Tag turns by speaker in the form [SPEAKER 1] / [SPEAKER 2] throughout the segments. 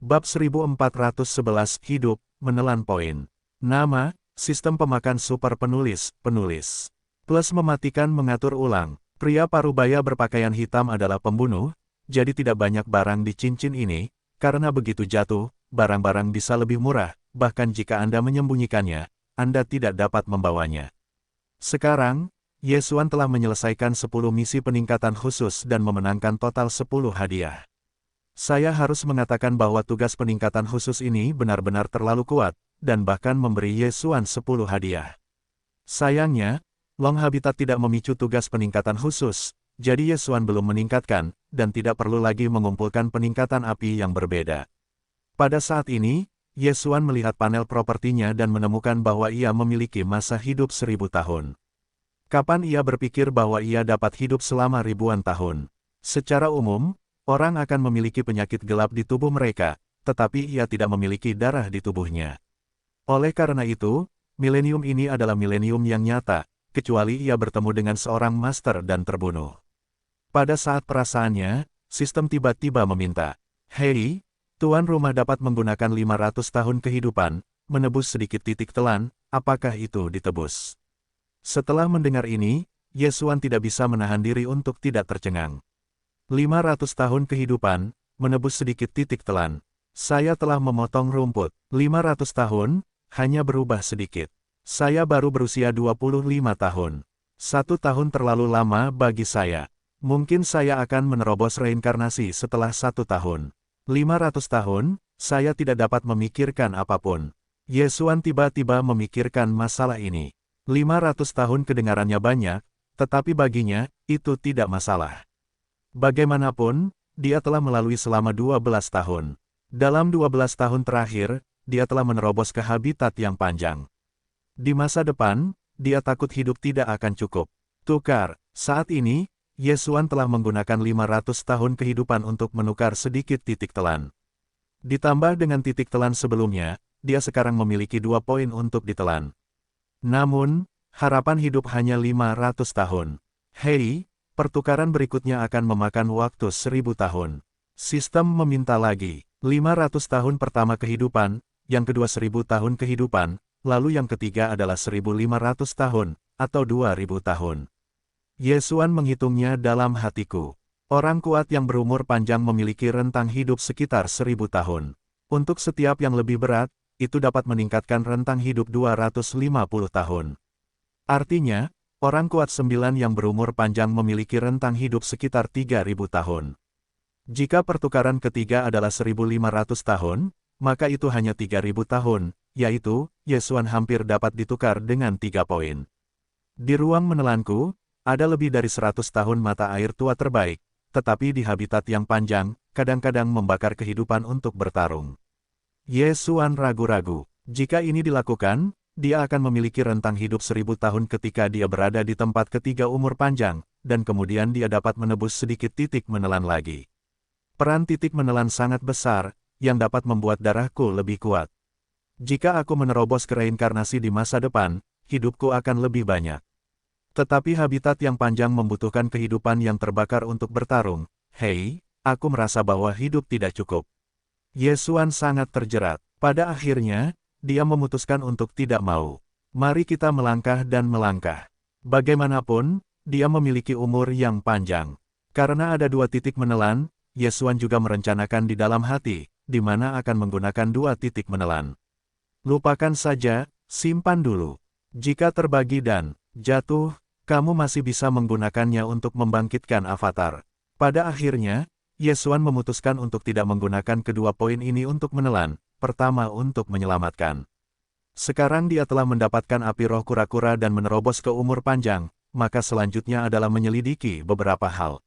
[SPEAKER 1] Bab 1411 Hidup, Menelan Poin. Nama, Sistem Pemakan Super Penulis, Penulis. Plus mematikan mengatur ulang. Pria parubaya berpakaian hitam adalah pembunuh, jadi tidak banyak barang di cincin ini, karena begitu jatuh, barang-barang bisa lebih murah, bahkan jika Anda menyembunyikannya, Anda tidak dapat membawanya. Sekarang, Yesuan telah menyelesaikan 10 misi peningkatan khusus dan memenangkan total 10 hadiah. Saya harus mengatakan bahwa tugas peningkatan khusus ini benar-benar terlalu kuat, dan bahkan memberi Yesuan 10 hadiah. Sayangnya, Long Habitat tidak memicu tugas peningkatan khusus, jadi Yesuan belum meningkatkan, dan tidak perlu lagi mengumpulkan peningkatan api yang berbeda. Pada saat ini, Yesuan melihat panel propertinya dan menemukan bahwa ia memiliki masa hidup 1000 tahun. Kapan ia berpikir bahwa ia dapat hidup selama ribuan tahun? Secara umum, orang akan memiliki penyakit gelap di tubuh mereka, tetapi ia tidak memiliki darah di tubuhnya. Oleh karena itu, milenium ini adalah milenium yang nyata, kecuali ia bertemu dengan seorang master dan terbunuh. Pada saat perasaannya, sistem tiba-tiba meminta, "Hei, tuan rumah dapat menggunakan 500 tahun kehidupan, menebus sedikit titik telan, apakah itu ditebus?" Setelah mendengar ini, Yesuan tidak bisa menahan diri untuk tidak tercengang. 500 tahun kehidupan, menebus sedikit titik telan. Saya telah memotong rumput. 500 tahun, hanya berubah sedikit. Saya baru berusia 25 tahun. 1 tahun terlalu lama bagi saya. Mungkin saya akan menerobos reinkarnasi setelah 1 tahun. 500 tahun, saya tidak dapat memikirkan apapun. Yesuan tiba-tiba memikirkan masalah ini. 500 tahun kedengarannya banyak, tetapi baginya, itu tidak masalah. Bagaimanapun, dia telah melalui selama 12 tahun. Dalam 12 tahun terakhir, dia telah menerobos ke habitat yang panjang. Di masa depan, dia takut hidup tidak akan cukup. Tukar, saat ini, Yesuan telah menggunakan 500 tahun kehidupan untuk menukar sedikit titik telan. Ditambah dengan titik telan sebelumnya, dia sekarang memiliki 2 poin untuk ditelan. Namun, harapan hidup hanya 500 tahun. Hei, pertukaran berikutnya akan memakan waktu 1000 tahun. Sistem meminta lagi, 500 tahun pertama kehidupan, yang kedua 1000 tahun kehidupan, lalu yang ketiga adalah 1500 tahun, atau 2000 tahun. Yesuan menghitungnya dalam hatiku. Orang kuat yang berumur panjang memiliki rentang hidup sekitar 1000 tahun. Untuk setiap yang lebih berat, itu dapat meningkatkan rentang hidup 250 tahun. Artinya, orang kuat 9 yang berumur panjang memiliki rentang hidup sekitar 3000 tahun. Jika pertukaran ketiga adalah 1500 tahun, maka itu hanya 3000 tahun, yaitu, Yesuan hampir dapat ditukar dengan 3 poin. Di ruang menelanku, ada lebih dari 100 tahun mata air tua terbaik, tetapi di habitat yang panjang, kadang-kadang membakar kehidupan untuk bertarung. Yesuan ragu-ragu. Jika ini dilakukan, dia akan memiliki rentang hidup 1000 tahun ketika dia berada di tempat ketiga umur panjang, dan kemudian dia dapat menebus sedikit titik menelan lagi. Peran titik menelan sangat besar, yang dapat membuat darahku lebih kuat. Jika aku menerobos ke reinkarnasi di masa depan, hidupku akan lebih banyak. Tetapi habitat yang panjang membutuhkan kehidupan yang terbakar untuk bertarung. Hei, aku merasa bahwa hidup tidak cukup. Yesuan sangat terjerat. Pada akhirnya, dia memutuskan untuk tidak mau. Mari kita melangkah dan melangkah. Bagaimanapun, dia memiliki umur yang panjang. Karena ada 2 titik menelan, Yesuan juga merencanakan di dalam hati, di mana akan menggunakan 2 titik menelan. Lupakan saja, simpan dulu. Jika terbagi dan jatuh, kamu masih bisa menggunakannya untuk membangkitkan avatar. Pada akhirnya, Yesuan memutuskan untuk tidak menggunakan kedua poin ini untuk menelan, pertama untuk menyelamatkan. Sekarang dia telah mendapatkan api roh kura-kura dan menerobos ke umur panjang, maka selanjutnya adalah menyelidiki beberapa hal.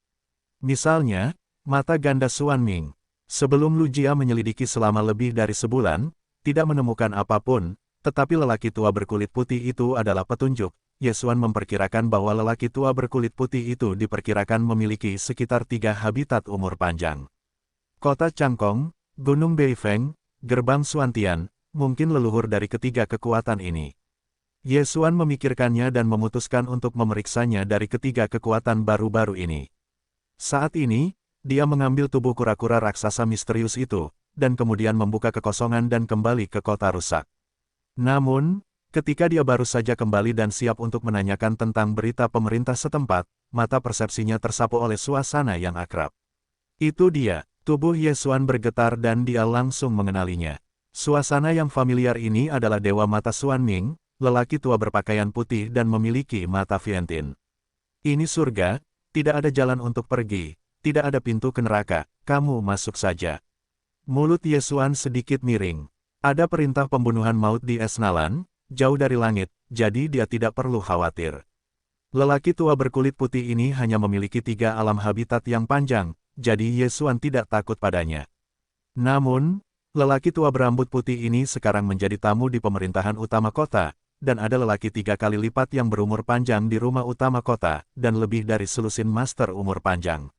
[SPEAKER 1] Misalnya, mata ganda Xuan Ming. Sebelum Lu Jia menyelidiki selama lebih dari sebulan, tidak menemukan apapun, tetapi lelaki tua berkulit putih itu adalah petunjuk. Yesuan memperkirakan bahwa lelaki tua berkulit putih itu diperkirakan memiliki sekitar 3 habitat umur panjang. Kota Changkong, Gunung Beifeng, Gerbang Xuantian, mungkin leluhur dari ketiga kekuatan ini. Yesuan memikirkannya dan memutuskan untuk memeriksanya dari ketiga kekuatan baru-baru ini. Saat ini, dia mengambil tubuh kura-kura raksasa misterius itu, dan kemudian membuka kekosongan dan kembali ke kota rusak. Namun, ketika dia baru saja kembali dan siap untuk menanyakan tentang berita pemerintah setempat, mata persepsinya tersapu oleh suasana yang akrab. Itu dia, tubuh Yesuan bergetar dan dia langsung mengenalinya. Suasana yang familiar ini adalah Dewa Mata Xuan Ming, lelaki tua berpakaian putih dan memiliki mata Vientin. Ini surga, tidak ada jalan untuk pergi, tidak ada pintu ke neraka, kamu masuk saja. Mulut Yesuan sedikit miring. Ada perintah pembunuhan maut di Esnalan, jauh dari langit, jadi dia tidak perlu khawatir. Lelaki tua berkulit putih ini hanya memiliki 3 alam habitat yang panjang, jadi Yesuan tidak takut padanya. Namun, lelaki tua berambut putih ini sekarang menjadi tamu di pemerintahan utama kota, dan ada lelaki 3 kali lipat yang berumur panjang di rumah utama kota, dan lebih dari selusin master umur panjang.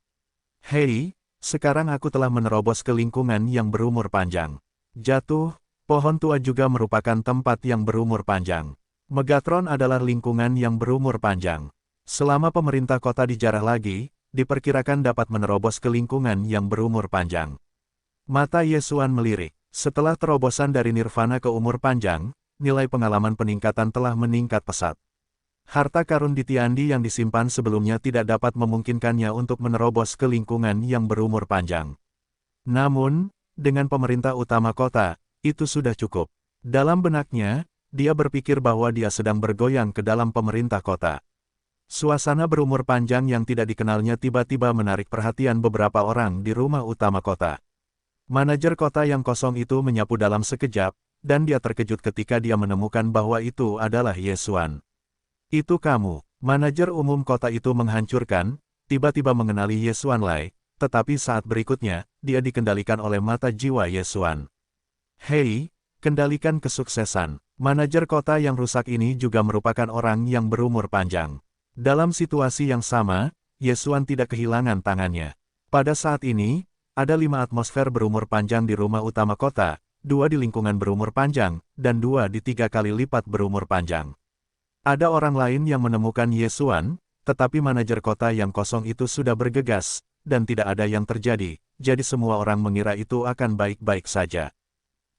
[SPEAKER 1] Hei, sekarang aku telah menerobos ke lingkungan yang berumur panjang. Jatuh, pohon tua juga merupakan tempat yang berumur panjang. Megatron adalah lingkungan yang berumur panjang. Selama pemerintah kota dijarah lagi, diperkirakan dapat menerobos ke lingkungan yang berumur panjang. Mata Yesuan melirik. Setelah terobosan dari nirvana ke umur panjang, nilai pengalaman peningkatan telah meningkat pesat. Harta karun di Tiandi yang disimpan sebelumnya tidak dapat memungkinkannya untuk menerobos ke lingkungan yang berumur panjang. Namun, dengan pemerintah utama kota, itu sudah cukup. Dalam benaknya, dia berpikir bahwa dia sedang bergoyang ke dalam pemerintah kota. Suasana berumur panjang yang tidak dikenalnya tiba-tiba menarik perhatian beberapa orang di rumah utama kota. Manajer kota yang kosong itu menyapu dalam sekejap, dan dia terkejut ketika dia menemukan bahwa itu adalah Yesuan. Itu kamu, manajer umum kota itu menghancurkan, tiba-tiba mengenali Yesuan Lai, tetapi saat berikutnya, dia dikendalikan oleh mata jiwa Yesuan. Hei, kendalikan kesuksesan. Manajer kota yang rusak ini juga merupakan orang yang berumur panjang. Dalam situasi yang sama, Yesuan tidak kehilangan tangannya. Pada saat ini, ada 5 atmosfer berumur panjang di rumah utama kota, 2 di lingkungan berumur panjang, dan 2 di 3 kali lipat berumur panjang. Ada orang lain yang menemukan Yesuan, tetapi manajer kota yang kosong itu sudah bergegas, dan tidak ada yang terjadi, jadi semua orang mengira itu akan baik-baik saja.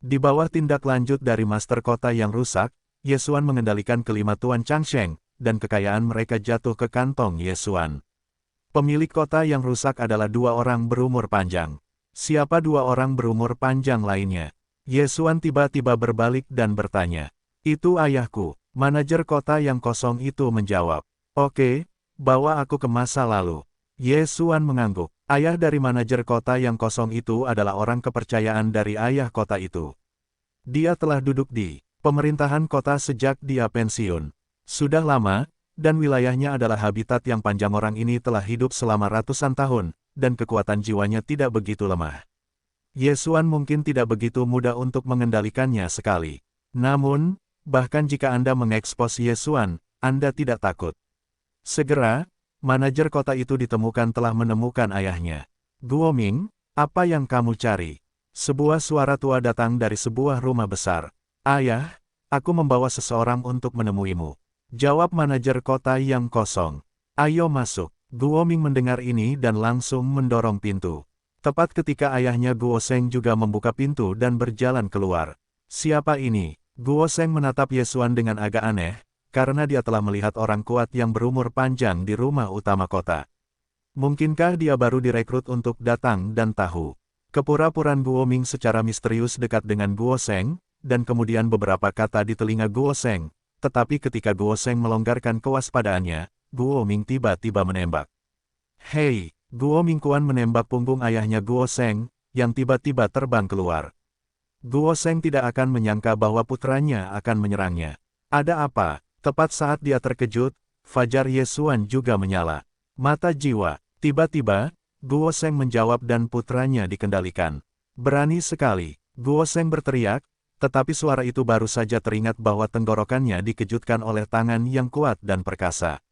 [SPEAKER 1] Di bawah tindak lanjut dari master kota yang rusak, Yesuan mengendalikan kelima Tuan Changsheng, dan kekayaan mereka jatuh ke kantong Yesuan. Pemilik kota yang rusak adalah 2 orang berumur panjang. Siapa 2 orang berumur panjang lainnya? Yesuan tiba-tiba berbalik dan bertanya. Itu ayahku. Manajer kota yang kosong itu menjawab. Oke, bawa aku ke masa lalu. Yesuan mengangguk. Ayah dari manajer kota yang kosong itu adalah orang kepercayaan dari ayah kota itu. Dia telah duduk di pemerintahan kota sejak dia pensiun. Sudah lama, dan wilayahnya adalah habitat yang panjang orang ini telah hidup selama ratusan tahun, dan kekuatan jiwanya tidak begitu lemah. Yesuan mungkin tidak begitu mudah untuk mengendalikannya sekali. Namun, bahkan jika Anda mengekspos Yesuan, Anda tidak takut. Segera, manajer kota itu ditemukan telah menemukan ayahnya. Guoming, apa yang kamu cari? Sebuah suara tua datang dari sebuah rumah besar. Ayah, aku membawa seseorang untuk menemuimu. Jawab manajer kota yang kosong. Ayo masuk. Guoming mendengar ini dan langsung mendorong pintu. Tepat ketika ayahnya Guoseng juga membuka pintu dan berjalan keluar. Siapa ini? Guoseng menatap Yesuan dengan agak aneh, karena dia telah melihat orang kuat yang berumur panjang di rumah utama kota. Mungkinkah dia baru direkrut untuk datang dan tahu? Kepura-puraan Guoming secara misterius dekat dengan Guoseng, dan kemudian beberapa kata di telinga Guoseng, tetapi ketika Guoseng melonggarkan kewaspadaannya, Guoming tiba-tiba menembak. Hei, Guoming Kuan menembak punggung ayahnya Guoseng, yang tiba-tiba terbang keluar. Guoseng tidak akan menyangka bahwa putranya akan menyerangnya. Ada apa? Tepat saat dia terkejut, fajar Yesuan juga menyala. Mata jiwa. Tiba-tiba, Guoseng menjawab dan putranya dikendalikan. Berani sekali. Guoseng berteriak, tetapi suara itu baru saja teringat bahwa tenggorokannya dikejutkan oleh tangan yang kuat dan perkasa.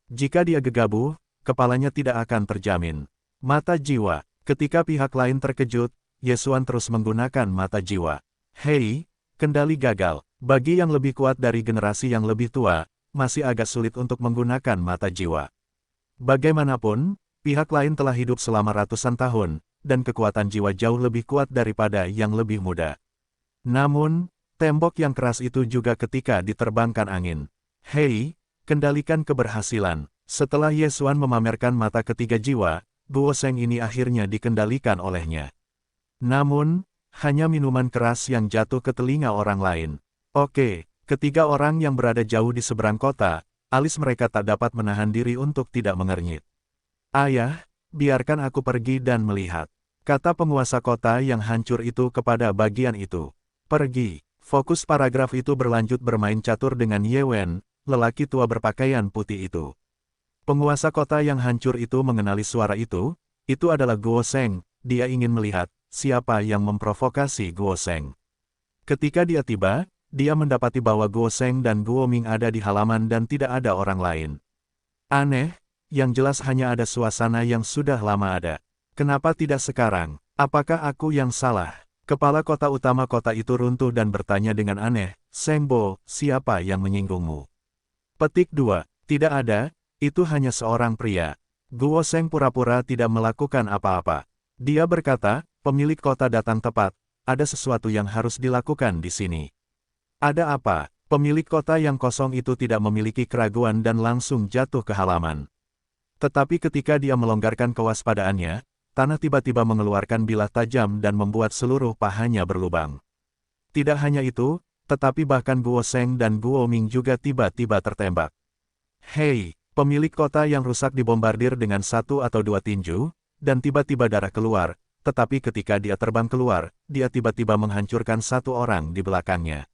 [SPEAKER 1] Jika dia gegabah, kepalanya tidak akan terjamin. Mata jiwa. Ketika pihak lain terkejut, Yesuan terus menggunakan mata jiwa. Hei, kendali gagal. Bagi yang lebih kuat dari generasi yang lebih tua, masih agak sulit untuk menggunakan mata jiwa. Bagaimanapun, pihak lain telah hidup selama ratusan tahun, dan kekuatan jiwa jauh lebih kuat daripada yang lebih muda. Namun, tembok yang keras itu juga ketika diterbangkan angin. Hei, kendalikan keberhasilan. Setelah Ye Xuan memamerkan mata ketiga jiwa, Guo Sheng ini akhirnya dikendalikan olehnya. Namun, hanya minuman keras yang jatuh ke telinga orang lain. Oke, ketiga orang yang berada jauh di seberang kota, alis mereka tak dapat menahan diri untuk tidak mengernyit. Ayah, biarkan aku pergi dan melihat, kata penguasa kota yang hancur itu kepada bagian itu. Pergi. Fokus paragraf itu berlanjut bermain catur dengan Ye Wen, lelaki tua berpakaian putih itu. Penguasa kota yang hancur itu mengenali suara itu adalah Guo Sheng. Dia ingin melihat siapa yang memprovokasi Guo Sheng. Ketika dia tiba, dia mendapati bahwa Guo Sheng dan Guo Ming ada di halaman dan tidak ada orang lain. Aneh, yang jelas hanya ada suasana yang sudah lama ada. Kenapa tidak sekarang? Apakah aku yang salah? Kepala kota utama kota itu runtuh dan bertanya dengan aneh, Sheng Bo, siapa yang menyinggungmu? Petik 2. Tidak ada, itu hanya seorang pria. Guo Sheng pura-pura tidak melakukan apa-apa. Dia berkata, pemilik kota datang tepat, ada sesuatu yang harus dilakukan di sini. Ada apa? Pemilik kota yang kosong itu tidak memiliki keraguan dan langsung jatuh ke halaman. Tetapi ketika dia melonggarkan kewaspadaannya, tanah tiba-tiba mengeluarkan bilah tajam dan membuat seluruh pahanya berlubang. Tidak hanya itu, tetapi bahkan Guo Sheng dan Guo Ming juga tiba-tiba tertembak. Hei, pemilik kota yang rusak dibombardir dengan satu atau dua tinju, dan tiba-tiba darah keluar, tetapi ketika dia terbang keluar, dia tiba-tiba menghancurkan satu orang di belakangnya.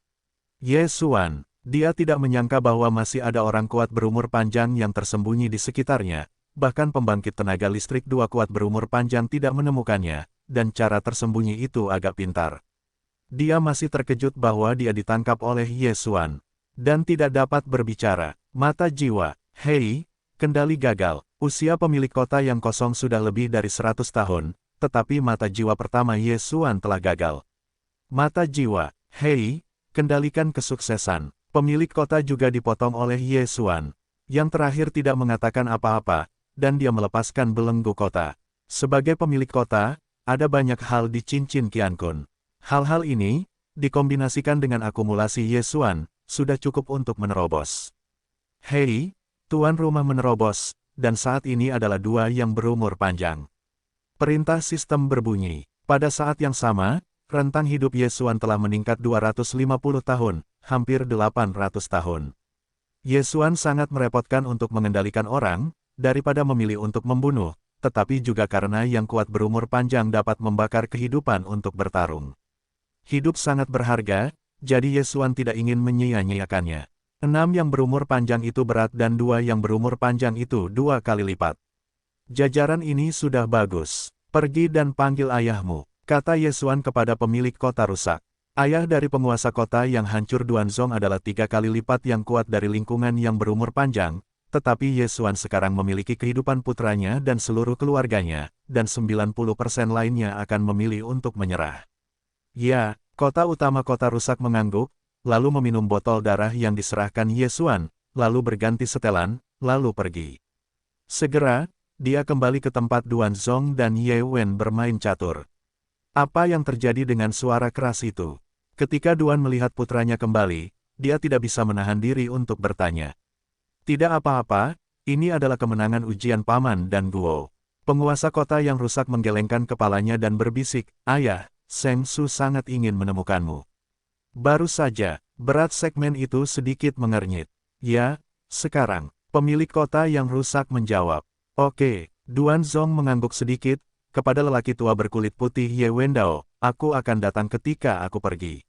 [SPEAKER 1] Ye Xuan, dia tidak menyangka bahwa masih ada orang kuat berumur panjang yang tersembunyi di sekitarnya. Bahkan pembangkit tenaga listrik dua kuat berumur panjang tidak menemukannya, dan cara tersembunyi itu agak pintar. Dia masih terkejut bahwa dia ditangkap oleh Ye Xuan, dan tidak dapat berbicara. Mata jiwa, hei, kendali gagal. Usia pemilik kota yang kosong sudah lebih dari 100 tahun, tetapi mata jiwa pertama Ye Xuan telah gagal. Mata jiwa, hei, kendalikan kesuksesan. Pemilik kota juga dipotong oleh Ye Xuan. Yang terakhir tidak mengatakan apa-apa, dan dia melepaskan belenggu kota. Sebagai pemilik kota, ada banyak hal di cincin Qiankun. Hal-hal ini, dikombinasikan dengan akumulasi Ye Xuan, sudah cukup untuk menerobos. Hei, tuan rumah menerobos, dan saat ini adalah dua yang berumur panjang. Perintah sistem berbunyi. Pada saat yang sama, rentang hidup Ye Xuan telah meningkat 250 tahun, hampir 800 tahun. Ye Xuan sangat merepotkan untuk mengendalikan orang, daripada memilih untuk membunuh, tetapi juga karena yang kuat berumur panjang dapat membakar kehidupan untuk bertarung. Hidup sangat berharga, jadi Ye Xuan tidak ingin menyia-nyiakannya. 6 yang berumur panjang itu berat dan 2 yang berumur panjang itu 2 kali lipat. Jajaran ini sudah bagus. Pergi dan panggil ayahmu, kata Ye Xuan kepada pemilik kota rusak. Ayah dari penguasa kota yang hancur Duanzong adalah 3 kali lipat yang kuat dari lingkungan yang berumur panjang, tetapi Ye Xuan sekarang memiliki kehidupan putranya dan seluruh keluarganya, dan 90% lainnya akan memilih untuk menyerah. Ya, kota utama kota rusak mengangguk, lalu meminum botol darah yang diserahkan Ye Xuan, lalu berganti setelan, lalu pergi. Segera, dia kembali ke tempat Duanzong dan Ye Wen bermain catur. Apa yang terjadi dengan suara keras itu? Ketika Duan melihat putranya kembali, dia tidak bisa menahan diri untuk bertanya. Tidak apa-apa, ini adalah kemenangan ujian paman dan Guo. Penguasa kota yang rusak menggelengkan kepalanya dan berbisik, ayah, Sheng Su sangat ingin menemukanmu. Baru saja, berat segmen itu sedikit mengernyit. Ya, sekarang, pemilik kota yang rusak menjawab. Oke, Duanzong mengangguk sedikit, kepada lelaki tua berkulit putih Ye Wendao, aku akan datang ketika aku pergi.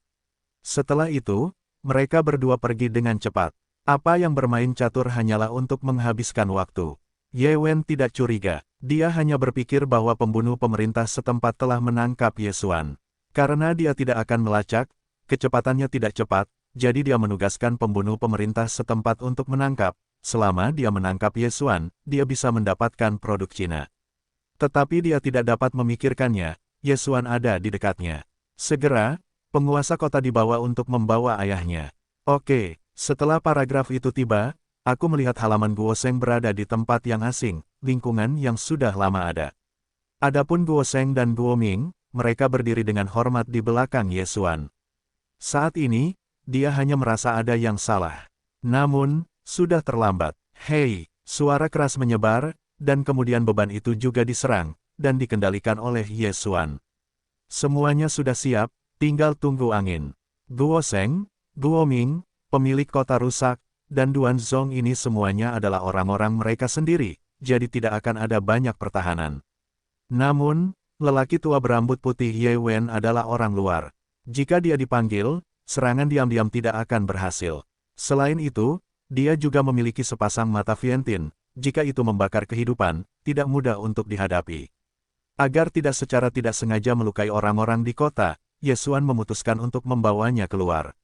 [SPEAKER 1] Setelah itu, mereka berdua pergi dengan cepat. Apa yang bermain catur hanyalah untuk menghabiskan waktu. Ye Wen tidak curiga, dia hanya berpikir bahwa pembunuh pemerintah setempat telah menangkap Ye Xuan. Karena dia tidak akan melacak, kecepatannya tidak cepat, jadi dia menugaskan pembunuh pemerintah setempat untuk menangkap. Selama dia menangkap Ye Xuan, dia bisa mendapatkan produk Cina. Tetapi dia tidak dapat memikirkannya, Ye Xuan ada di dekatnya. Segera, penguasa kota dibawa untuk membawa ayahnya. Oke. Setelah paragraf itu tiba, aku melihat halaman Guo Sheng berada di tempat yang asing, lingkungan yang sudah lama ada. Adapun Guo Sheng dan Guo Ming, mereka berdiri dengan hormat di belakang Ye Xuan. Saat ini, dia hanya merasa ada yang salah. Namun, sudah terlambat. Hei, suara keras menyebar, dan kemudian beban itu juga diserang, dan dikendalikan oleh Ye Xuan. Semuanya sudah siap, tinggal tunggu angin. Guo Sheng, Guo Ming, pemilik kota rusak, dan Duan Zong ini semuanya adalah orang-orang mereka sendiri, jadi tidak akan ada banyak pertahanan. Namun, lelaki tua berambut putih Ye Wen adalah orang luar. Jika dia dipanggil, serangan diam-diam tidak akan berhasil. Selain itu, dia juga memiliki sepasang mata Vientin. Jika itu membakar kehidupan, tidak mudah untuk dihadapi. Agar tidak secara tidak sengaja melukai orang-orang di kota, Ye Xuan memutuskan untuk membawanya keluar.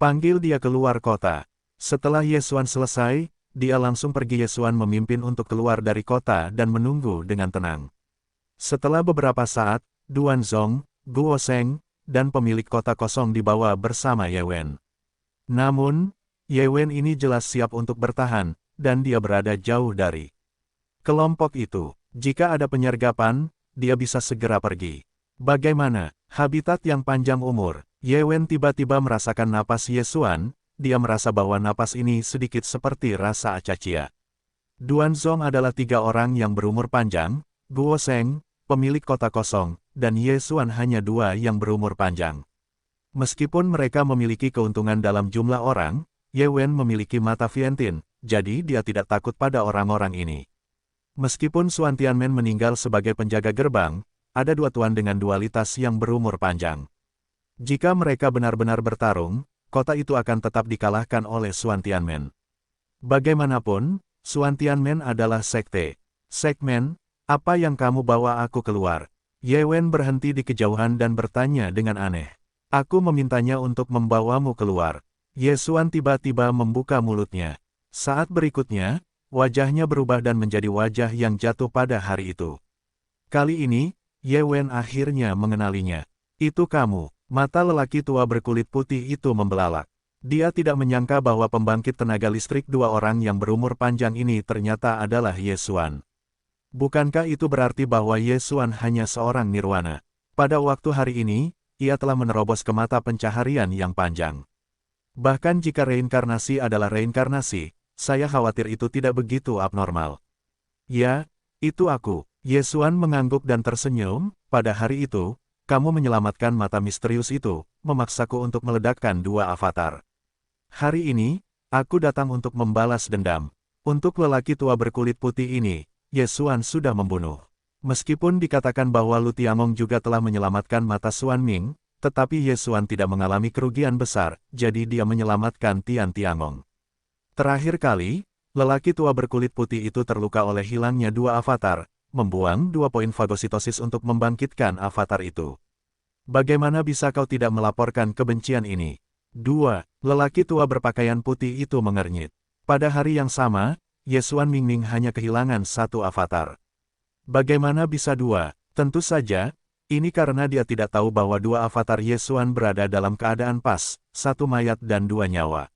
[SPEAKER 1] Panggil dia keluar kota. Setelah Ye Xuan selesai, dia langsung pergi. Ye Xuan memimpin untuk keluar dari kota dan menunggu dengan tenang. Setelah beberapa saat, Duan Zong, Guo Sheng, dan pemilik kota kosong dibawa bersama Ye Wen. Namun, Ye Wen ini jelas siap untuk bertahan, dan dia berada jauh dari kelompok itu. Jika ada penyergapan, dia bisa segera pergi. Bagaimana? Habitat yang panjang umur. Ye Wen tiba-tiba merasakan napas Ye Xuan, dia merasa bahwa napas ini sedikit seperti rasa acacia. Duan Zong adalah 3 orang yang berumur panjang, Guo Sheng, pemilik kota kosong, dan Ye Xuan hanya 2 yang berumur panjang. Meskipun mereka memiliki keuntungan dalam jumlah orang, Ye Wen memiliki mata Vientin, jadi dia tidak takut pada orang-orang ini. Meskipun Xuan Tianmen meninggal sebagai penjaga gerbang, ada 2 tuan dengan dualitas yang berumur panjang. Jika mereka benar-benar bertarung, kota itu akan tetap dikalahkan oleh Xuan Tianmen. Bagaimanapun, Xuan Tianmen adalah sekte. Segmen, apa yang kamu bawa aku keluar? Ye Wen berhenti di kejauhan dan bertanya dengan aneh. Aku memintanya untuk membawamu keluar. Ye Xuan tiba-tiba membuka mulutnya. Saat berikutnya, wajahnya berubah dan menjadi wajah yang jatuh pada hari itu. Kali ini, Ye Wen akhirnya mengenalinya. Itu kamu. Mata lelaki tua berkulit putih itu membelalak. Dia tidak menyangka bahwa pembangkit tenaga listrik 2 orang yang berumur panjang ini ternyata adalah Ye Xuan. Bukankah itu berarti bahwa Ye Xuan hanya seorang nirwana? Pada waktu hari ini, ia telah menerobos ke mata pencaharian yang panjang. Bahkan jika reinkarnasi adalah reinkarnasi, saya khawatir itu tidak begitu abnormal. Ya, itu aku. Ye Xuan mengangguk dan tersenyum. Pada hari itu, kamu menyelamatkan mata misterius itu, memaksaku untuk meledakkan 2 avatar. Hari ini, aku datang untuk membalas dendam. Untuk lelaki tua berkulit putih ini, Ye Xuan sudah membunuh. Meskipun dikatakan bahwa Lu Tiangong juga telah menyelamatkan mata Xuan Ming, tetapi Ye Xuan tidak mengalami kerugian besar, jadi dia menyelamatkan Tian Tiangong. Terakhir kali, lelaki tua berkulit putih itu terluka oleh hilangnya 2 avatar, membuang 2 poin fagositosis untuk membangkitkan avatar itu. Bagaimana bisa kau tidak melaporkan kebencian ini? 2. Lelaki tua berpakaian putih itu mengernyit. Pada hari yang sama, Ye Xuan Mingming hanya kehilangan 1 avatar. Bagaimana bisa 2? Tentu saja, ini karena dia tidak tahu bahwa 2 avatar Ye Xuan berada dalam keadaan pas, 1 mayat dan 2 nyawa.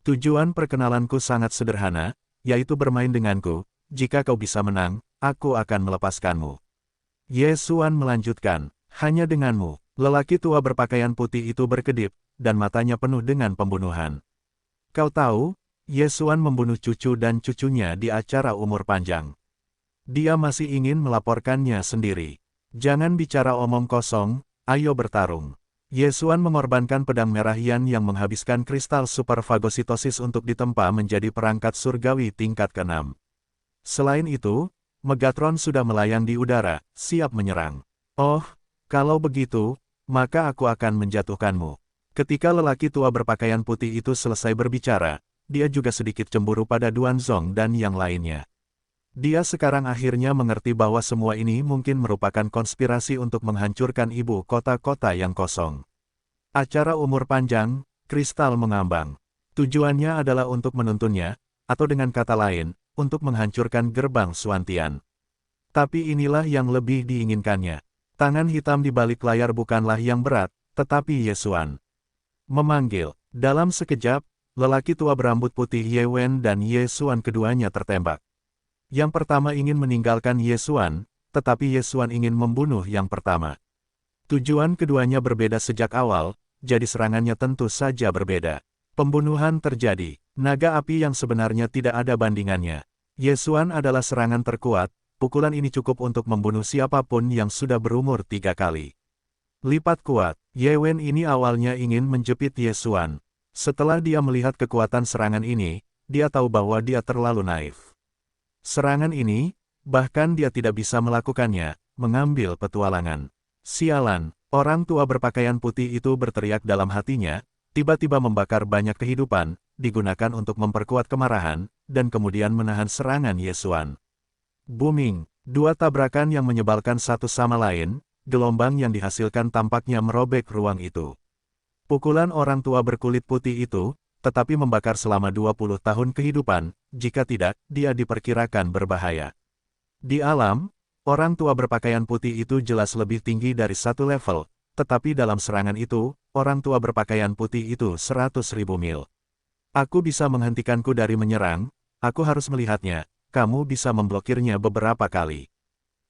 [SPEAKER 1] Tujuan perkenalanku sangat sederhana, yaitu bermain denganku. Jika kau bisa menang, aku akan melepaskanmu. Ye Xuan melanjutkan, hanya denganmu. Lelaki tua berpakaian putih itu berkedip, dan matanya penuh dengan pembunuhan. Kau tahu, Ye Xuan membunuh cucu dan cucunya di acara umur panjang. Dia masih ingin melaporkannya sendiri. Jangan bicara omong kosong, ayo bertarung. Ye Xuan mengorbankan pedang merah Yan yang menghabiskan kristal super fagositosis untuk ditempa menjadi perangkat surgawi tingkat ke-6. Selain itu, Megatron sudah melayang di udara, siap menyerang. Oh, kalau begitu, maka aku akan menjatuhkanmu. Ketika lelaki tua berpakaian putih itu selesai berbicara, dia juga sedikit cemburu pada Duan Zong dan yang lainnya. Dia sekarang akhirnya mengerti bahwa semua ini mungkin merupakan konspirasi untuk menghancurkan ibu kota-kota yang kosong. Acara umur panjang, kristal mengambang. Tujuannya adalah untuk menuntunnya, atau dengan kata lain, untuk menghancurkan gerbang Xuantian. Tapi inilah yang lebih diinginkannya. Tangan hitam di balik layar bukanlah yang berat, tetapi Ye Xuan. Memanggil. Dalam sekejap, lelaki tua berambut putih Ye Wen dan Ye Xuan keduanya tertembak. Yang pertama ingin meninggalkan Ye Xuan, tetapi Ye Xuan ingin membunuh yang pertama. Tujuan keduanya berbeda sejak awal, jadi serangannya tentu saja berbeda. Pembunuhan terjadi. Naga api yang sebenarnya tidak ada bandingannya. Ye Xuan adalah serangan terkuat, pukulan ini cukup untuk membunuh siapapun yang sudah berumur 3 kali lipat kuat. Ye Wen ini awalnya ingin menjepit Ye Xuan. Setelah dia melihat kekuatan serangan ini, dia tahu bahwa dia terlalu naif. Serangan ini, bahkan dia tidak bisa melakukannya, mengambil petualangan. Sialan, orang tua berpakaian putih itu berteriak dalam hatinya, tiba-tiba membakar banyak kehidupan, digunakan untuk memperkuat kemarahan, dan kemudian menahan serangan Ye Xuan. Booming, dua tabrakan yang menyebalkan satu sama lain, gelombang yang dihasilkan tampaknya merobek ruang itu. Pukulan orang tua berkulit putih itu, tetapi membakar selama 20 tahun kehidupan, jika tidak, dia diperkirakan berbahaya. Di alam, orang tua berpakaian putih itu jelas lebih tinggi dari satu level, tetapi dalam serangan itu, orang tua berpakaian putih itu 100.000 mil. Aku bisa menghentikanku dari menyerang, aku harus melihatnya, kamu bisa memblokirnya beberapa kali.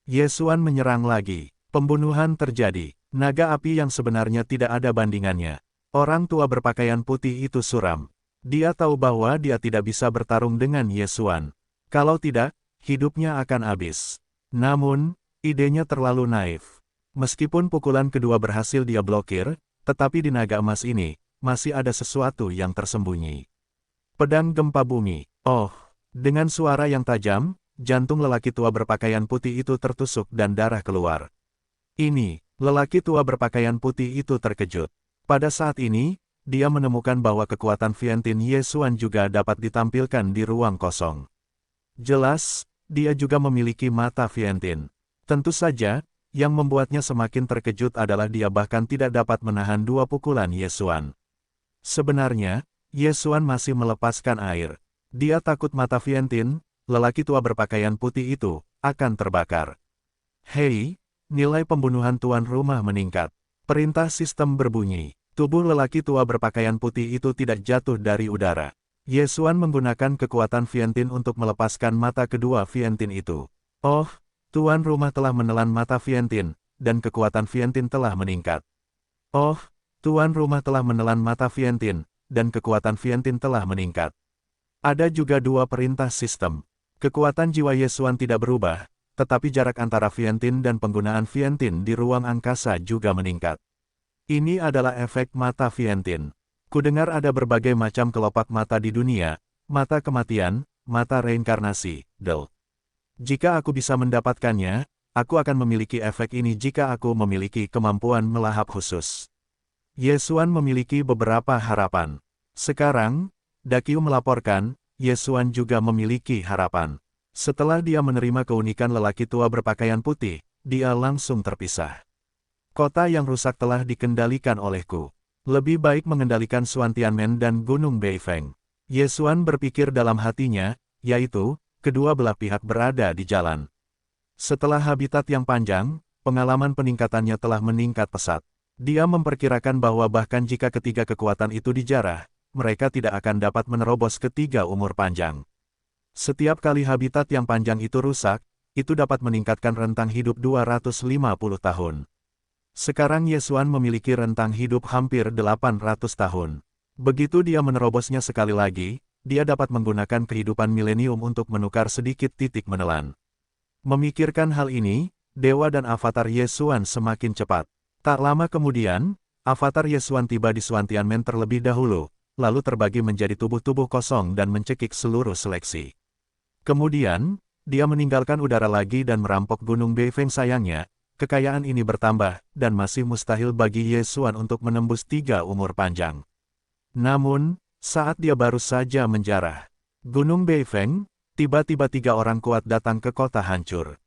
[SPEAKER 1] Ye Xuan menyerang lagi. Pembunuhan terjadi. Naga api yang sebenarnya tidak ada bandingannya. Orang tua berpakaian putih itu suram. Dia tahu bahwa dia tidak bisa bertarung dengan Ye Xuan. Kalau tidak, hidupnya akan habis. Namun, idenya terlalu naif. Meskipun pukulan kedua berhasil dia blokir, tetapi di naga emas ini, masih ada sesuatu yang tersembunyi. Pedang gempa bumi. Oh, dengan suara yang tajam, jantung lelaki tua berpakaian putih itu tertusuk dan darah keluar. Ini, lelaki tua berpakaian putih itu terkejut. Pada saat ini, dia menemukan bahwa kekuatan Viantin Ye Xuan juga dapat ditampilkan di ruang kosong. Jelas, dia juga memiliki mata Viantin. Tentu saja, yang membuatnya semakin terkejut adalah dia bahkan tidak dapat menahan dua pukulan Ye Xuan. Sebenarnya, Ye Xuan masih melepaskan air. Dia takut mata Viantin, lelaki tua berpakaian putih itu, akan terbakar. Hei! Nilai pembunuhan tuan rumah meningkat. Perintah sistem berbunyi. Tubuh lelaki tua berpakaian putih itu tidak jatuh dari udara. Ye Xuan menggunakan kekuatan Viantin untuk melepaskan mata kedua Viantin itu. Oh, tuan rumah telah menelan mata Viantin, dan kekuatan Viantin telah meningkat. Oh, tuan rumah telah menelan mata Viantin, dan kekuatan Viantin telah meningkat. Ada juga dua perintah sistem. Kekuatan jiwa Ye Xuan tidak berubah, tetapi jarak antara Viantin dan penggunaan Viantin di ruang angkasa juga meningkat. Ini adalah efek mata Viantin. Kudengar ada berbagai macam kelopak mata di dunia, mata kematian, mata reinkarnasi, Del. Jika aku bisa mendapatkannya, aku akan memiliki efek ini jika aku memiliki kemampuan melahap khusus. Ye Xuan memiliki beberapa harapan. Sekarang, Daqiu melaporkan, Ye Xuan juga memiliki harapan. Setelah dia menerima keunikan lelaki tua berpakaian putih, dia langsung terpisah. Kota yang rusak telah dikendalikan olehku. Lebih baik mengendalikan Xuan Tianmen dan Gunung Beifeng. Ye Xuan berpikir dalam hatinya, yaitu, kedua belah pihak berada di jalan. Setelah habitat yang panjang, pengalaman peningkatannya telah meningkat pesat. Dia memperkirakan bahwa bahkan jika ketiga kekuatan itu dijarah, mereka tidak akan dapat menerobos ketiga umur panjang. Setiap kali habitat yang panjang itu rusak, itu dapat meningkatkan rentang hidup 250 tahun. Sekarang Ye Xuan memiliki rentang hidup hampir 800 tahun. Begitu dia menerobosnya sekali lagi, dia dapat menggunakan kehidupan milenium untuk menukar sedikit titik menelan. Memikirkan hal ini, dewa dan avatar Ye Xuan semakin cepat. Tak lama kemudian, avatar Ye Xuan tiba di Xuan Tianmen terlebih dahulu, lalu terbagi menjadi tubuh-tubuh kosong dan mencekik seluruh seleksi. Kemudian, dia meninggalkan udara lagi dan merampok Gunung Beifeng. Sayangnya, kekayaan ini bertambah, dan masih mustahil bagi Ye Xuan untuk menembus 3 umur panjang. Namun, saat dia baru saja menjarah Gunung Beifeng, tiba-tiba 3 orang kuat datang ke kota hancur.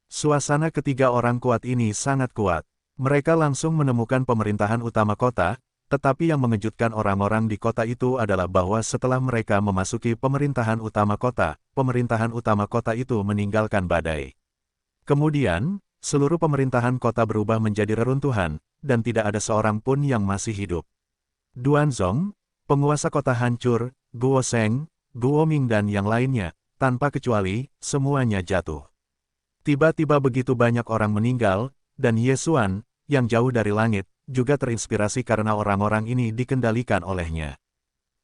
[SPEAKER 1] Suasana ketiga orang kuat ini sangat kuat. Mereka langsung menemukan pemerintahan utama kota, tetapi yang mengejutkan orang-orang di kota itu adalah bahwa setelah mereka memasuki pemerintahan utama kota itu meninggalkan badai. Kemudian, seluruh pemerintahan kota berubah menjadi reruntuhan, dan tidak ada seorang pun yang masih hidup. Duanzong, penguasa kota hancur, Guo Sheng, Guo Ming dan yang lainnya, tanpa kecuali, semuanya jatuh. Tiba-tiba begitu banyak orang meninggal, dan Yesuan, yang jauh dari langit, juga terinspirasi karena orang-orang ini dikendalikan olehnya.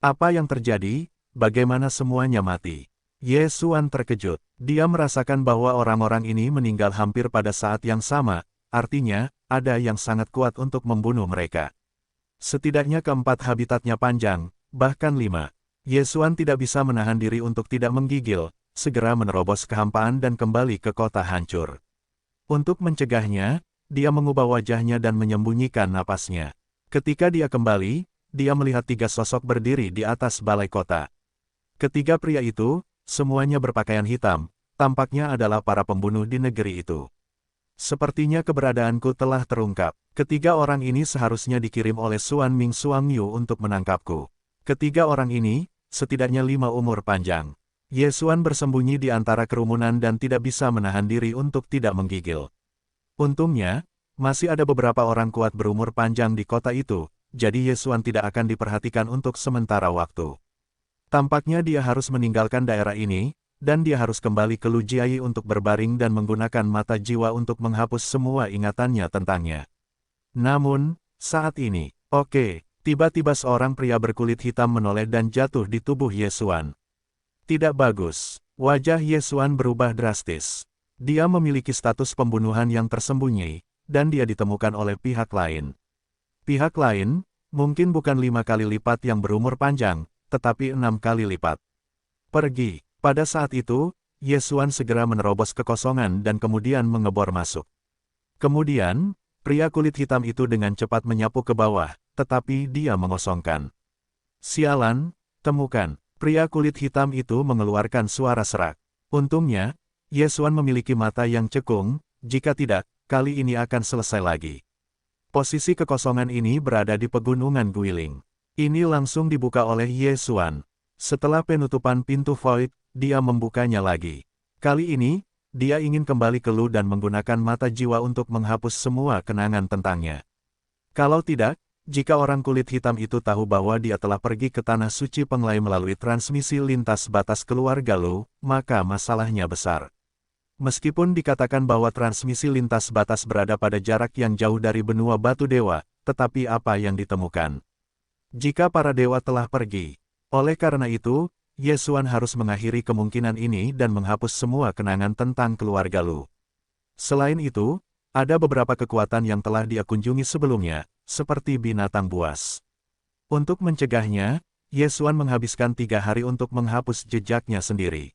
[SPEAKER 1] Apa yang terjadi? Bagaimana semuanya mati? Yesuan terkejut. Dia merasakan bahwa orang-orang ini meninggal hampir pada saat yang sama, artinya, ada yang sangat kuat untuk membunuh mereka. Setidaknya keempat habitatnya panjang, bahkan 5. Yesuan tidak bisa menahan diri untuk tidak menggigil, segera menerobos kehampaan dan kembali ke kota hancur. Untuk mencegahnya, dia mengubah wajahnya dan menyembunyikan napasnya. Ketika dia kembali, dia melihat 3 sosok berdiri di atas balai kota. Ketiga pria itu, semuanya berpakaian hitam, tampaknya adalah para pembunuh di negeri itu. Sepertinya keberadaanku telah terungkap. Ketiga orang ini seharusnya dikirim oleh Xuan Ming Xuang Yu untuk menangkapku. Ketiga orang ini, setidaknya 5 umur panjang. Yesuan bersembunyi di antara kerumunan dan tidak bisa menahan diri untuk tidak menggigil. Untungnya, masih ada beberapa orang kuat berumur panjang di kota itu, jadi Yesuan tidak akan diperhatikan untuk sementara waktu. Tampaknya dia harus meninggalkan daerah ini, dan dia harus kembali ke Lujiai untuk berbaring dan menggunakan mata jiwa untuk menghapus semua ingatannya tentangnya. Namun, saat ini, tiba-tiba seorang pria berkulit hitam menoleh dan jatuh di tubuh Yesuan. Tidak bagus. Wajah Yesuan berubah drastis. Dia memiliki status pembunuhan yang tersembunyi, dan dia ditemukan oleh pihak lain. Pihak lain, mungkin bukan 5 kali lipat yang berumur panjang, tetapi 6 kali lipat. Pergi. Pada saat itu, Yesuan segera menerobos kekosongan dan kemudian mengebor masuk. Kemudian, pria kulit hitam itu dengan cepat menyapu ke bawah, tetapi dia mengosongkan. Sialan, temukan. Pria kulit hitam itu mengeluarkan suara serak. Untungnya, Yesuan memiliki mata yang cekung, jika tidak, kali ini akan selesai lagi. Posisi kekosongan ini berada di pegunungan Guiling. Ini langsung dibuka oleh Yesuan. Setelah penutupan pintu void, dia membukanya lagi. Kali ini, dia ingin kembali ke Lu dan menggunakan mata jiwa untuk menghapus semua kenangan tentangnya. Kalau tidak, jika orang kulit hitam itu tahu bahwa dia telah pergi ke Tanah Suci Penglai melalui transmisi lintas batas keluarga Lu, maka masalahnya besar. Meskipun dikatakan bahwa transmisi lintas batas berada pada jarak yang jauh dari benua Batu Dewa, tetapi apa yang ditemukan? Jika para dewa telah pergi. Oleh karena itu, Yesuan harus mengakhiri kemungkinan ini dan menghapus semua kenangan tentang keluarga Lu. Selain itu, ada beberapa kekuatan yang telah dia kunjungi sebelumnya, seperti binatang buas. Untuk mencegahnya, Yesuan menghabiskan 3 hari untuk menghapus jejaknya sendiri.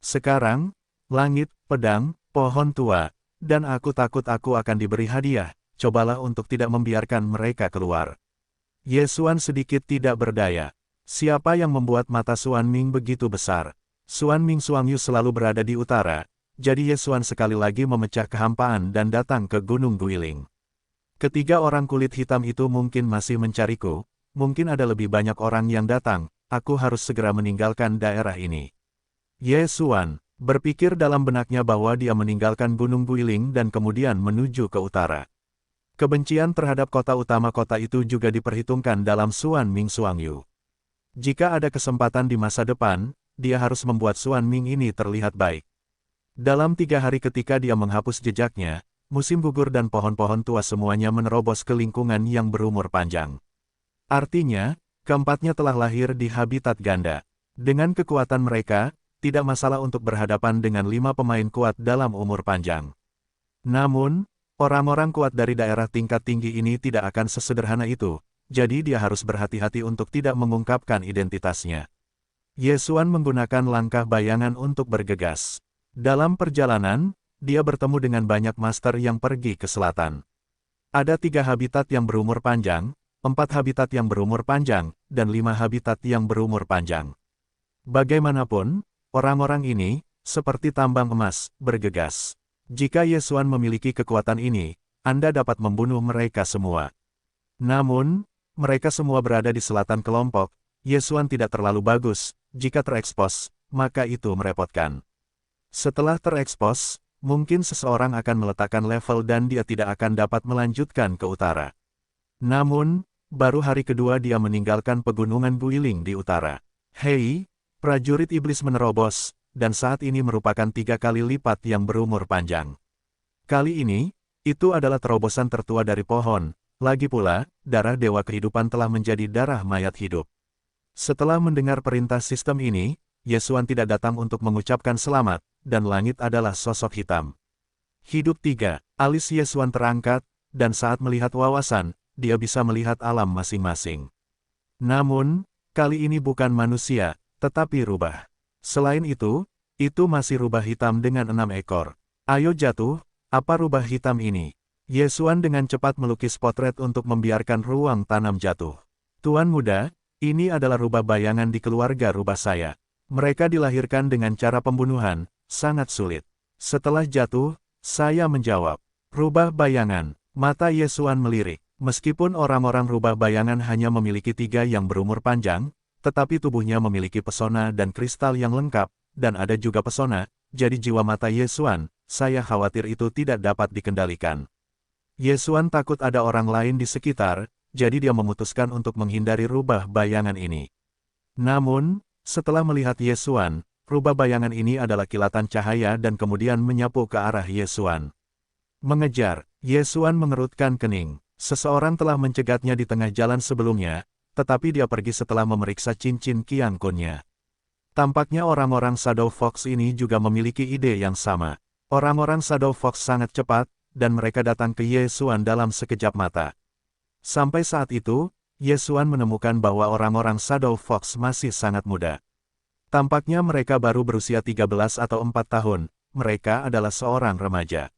[SPEAKER 1] Sekarang, langit, pedang, pohon tua, dan aku takut aku akan diberi hadiah, cobalah untuk tidak membiarkan mereka keluar. Yesuan sedikit tidak berdaya. Siapa yang membuat mata Xuan Ming begitu besar? Xuan Ming Xuang Yu selalu berada di utara, jadi Yesuan sekali lagi memecah kehampaan dan datang ke Gunung Guiling. Ketiga orang kulit hitam itu mungkin masih mencariku, mungkin ada lebih banyak orang yang datang, aku harus segera meninggalkan daerah ini. Yesuan berpikir dalam benaknya bahwa dia meninggalkan Gunung Guiling dan kemudian menuju ke utara. Kebencian terhadap kota utama kota itu juga diperhitungkan dalam Xuan Ming Xuang Yu. Jika ada kesempatan di masa depan, dia harus membuat Xuan Ming ini terlihat baik. Dalam 3 hari ketika dia menghapus jejaknya, musim gugur dan pohon-pohon tua semuanya menerobos ke lingkungan yang berumur panjang. Artinya, keempatnya telah lahir di habitat ganda. Dengan kekuatan mereka, tidak masalah untuk berhadapan dengan 5 pemain kuat dalam umur panjang. Namun, orang-orang kuat dari daerah tingkat tinggi ini tidak akan sesederhana itu. Jadi dia harus berhati-hati untuk tidak mengungkapkan identitasnya. Yesuan menggunakan langkah bayangan untuk bergegas. Dalam perjalanan, dia bertemu dengan banyak master yang pergi ke selatan. Ada 3 habitat yang berumur panjang, 4 habitat yang berumur panjang, dan 5 habitat yang berumur panjang. Bagaimanapun, orang-orang ini, seperti tambang emas, bergegas. Jika Yesuan memiliki kekuatan ini, Anda dapat membunuh mereka semua. Namun, mereka semua berada di selatan kelompok. Yesuan tidak terlalu bagus. Jika terekspos, maka itu merepotkan. Setelah terekspos, mungkin seseorang akan meletakkan level dan dia tidak akan dapat melanjutkan ke utara. Namun, baru hari kedua dia meninggalkan pegunungan Guiling di utara. Hei, prajurit iblis menerobos, dan saat ini merupakan 3 kali lipat yang berumur panjang. Kali ini, itu adalah terobosan tertua dari pohon. Lagi pula, darah dewa kehidupan telah menjadi darah mayat hidup. Setelah mendengar perintah sistem ini, Yesuan tidak datang untuk mengucapkan selamat, dan langit adalah sosok hitam. Hidup 3. Alis Yesuan terangkat, dan saat melihat wawasan, dia bisa melihat alam masing-masing. Namun, kali ini bukan manusia, tetapi rubah. Selain itu masih rubah hitam dengan 6 ekor. Ayo jatuh, apa rubah hitam ini? Yesuan dengan cepat melukis potret untuk membiarkan ruang tanam jatuh. Tuan muda, ini adalah rubah bayangan di keluarga rubah saya. Mereka dilahirkan dengan cara pembunuhan, sangat sulit. Setelah jatuh, saya menjawab, rubah bayangan. Mata Yesuan melirik. Meskipun orang-orang rubah bayangan hanya memiliki 3 yang berumur panjang, tetapi tubuhnya memiliki pesona dan kristal yang lengkap, dan ada juga pesona, jadi jiwa mata Yesuan, saya khawatir itu tidak dapat dikendalikan. Yesuan takut ada orang lain di sekitar, jadi dia memutuskan untuk menghindari rubah bayangan ini. Namun, setelah melihat Yesuan, rubah bayangan ini adalah kilatan cahaya dan kemudian menyapu ke arah Yesuan. Mengejar, Yesuan mengerutkan kening. Seseorang telah mencegatnya di tengah jalan sebelumnya, tetapi dia pergi setelah memeriksa cincin Qian Kun-nya. Tampaknya orang-orang Shadow Fox ini juga memiliki ide yang sama. Orang-orang Shadow Fox sangat cepat, dan mereka datang ke Yesuan dalam sekejap mata. Sampai saat itu, Yesuan menemukan bahwa orang-orang Shadow Fox masih sangat muda. Tampaknya mereka baru berusia 13 atau 4 tahun, mereka adalah seorang remaja.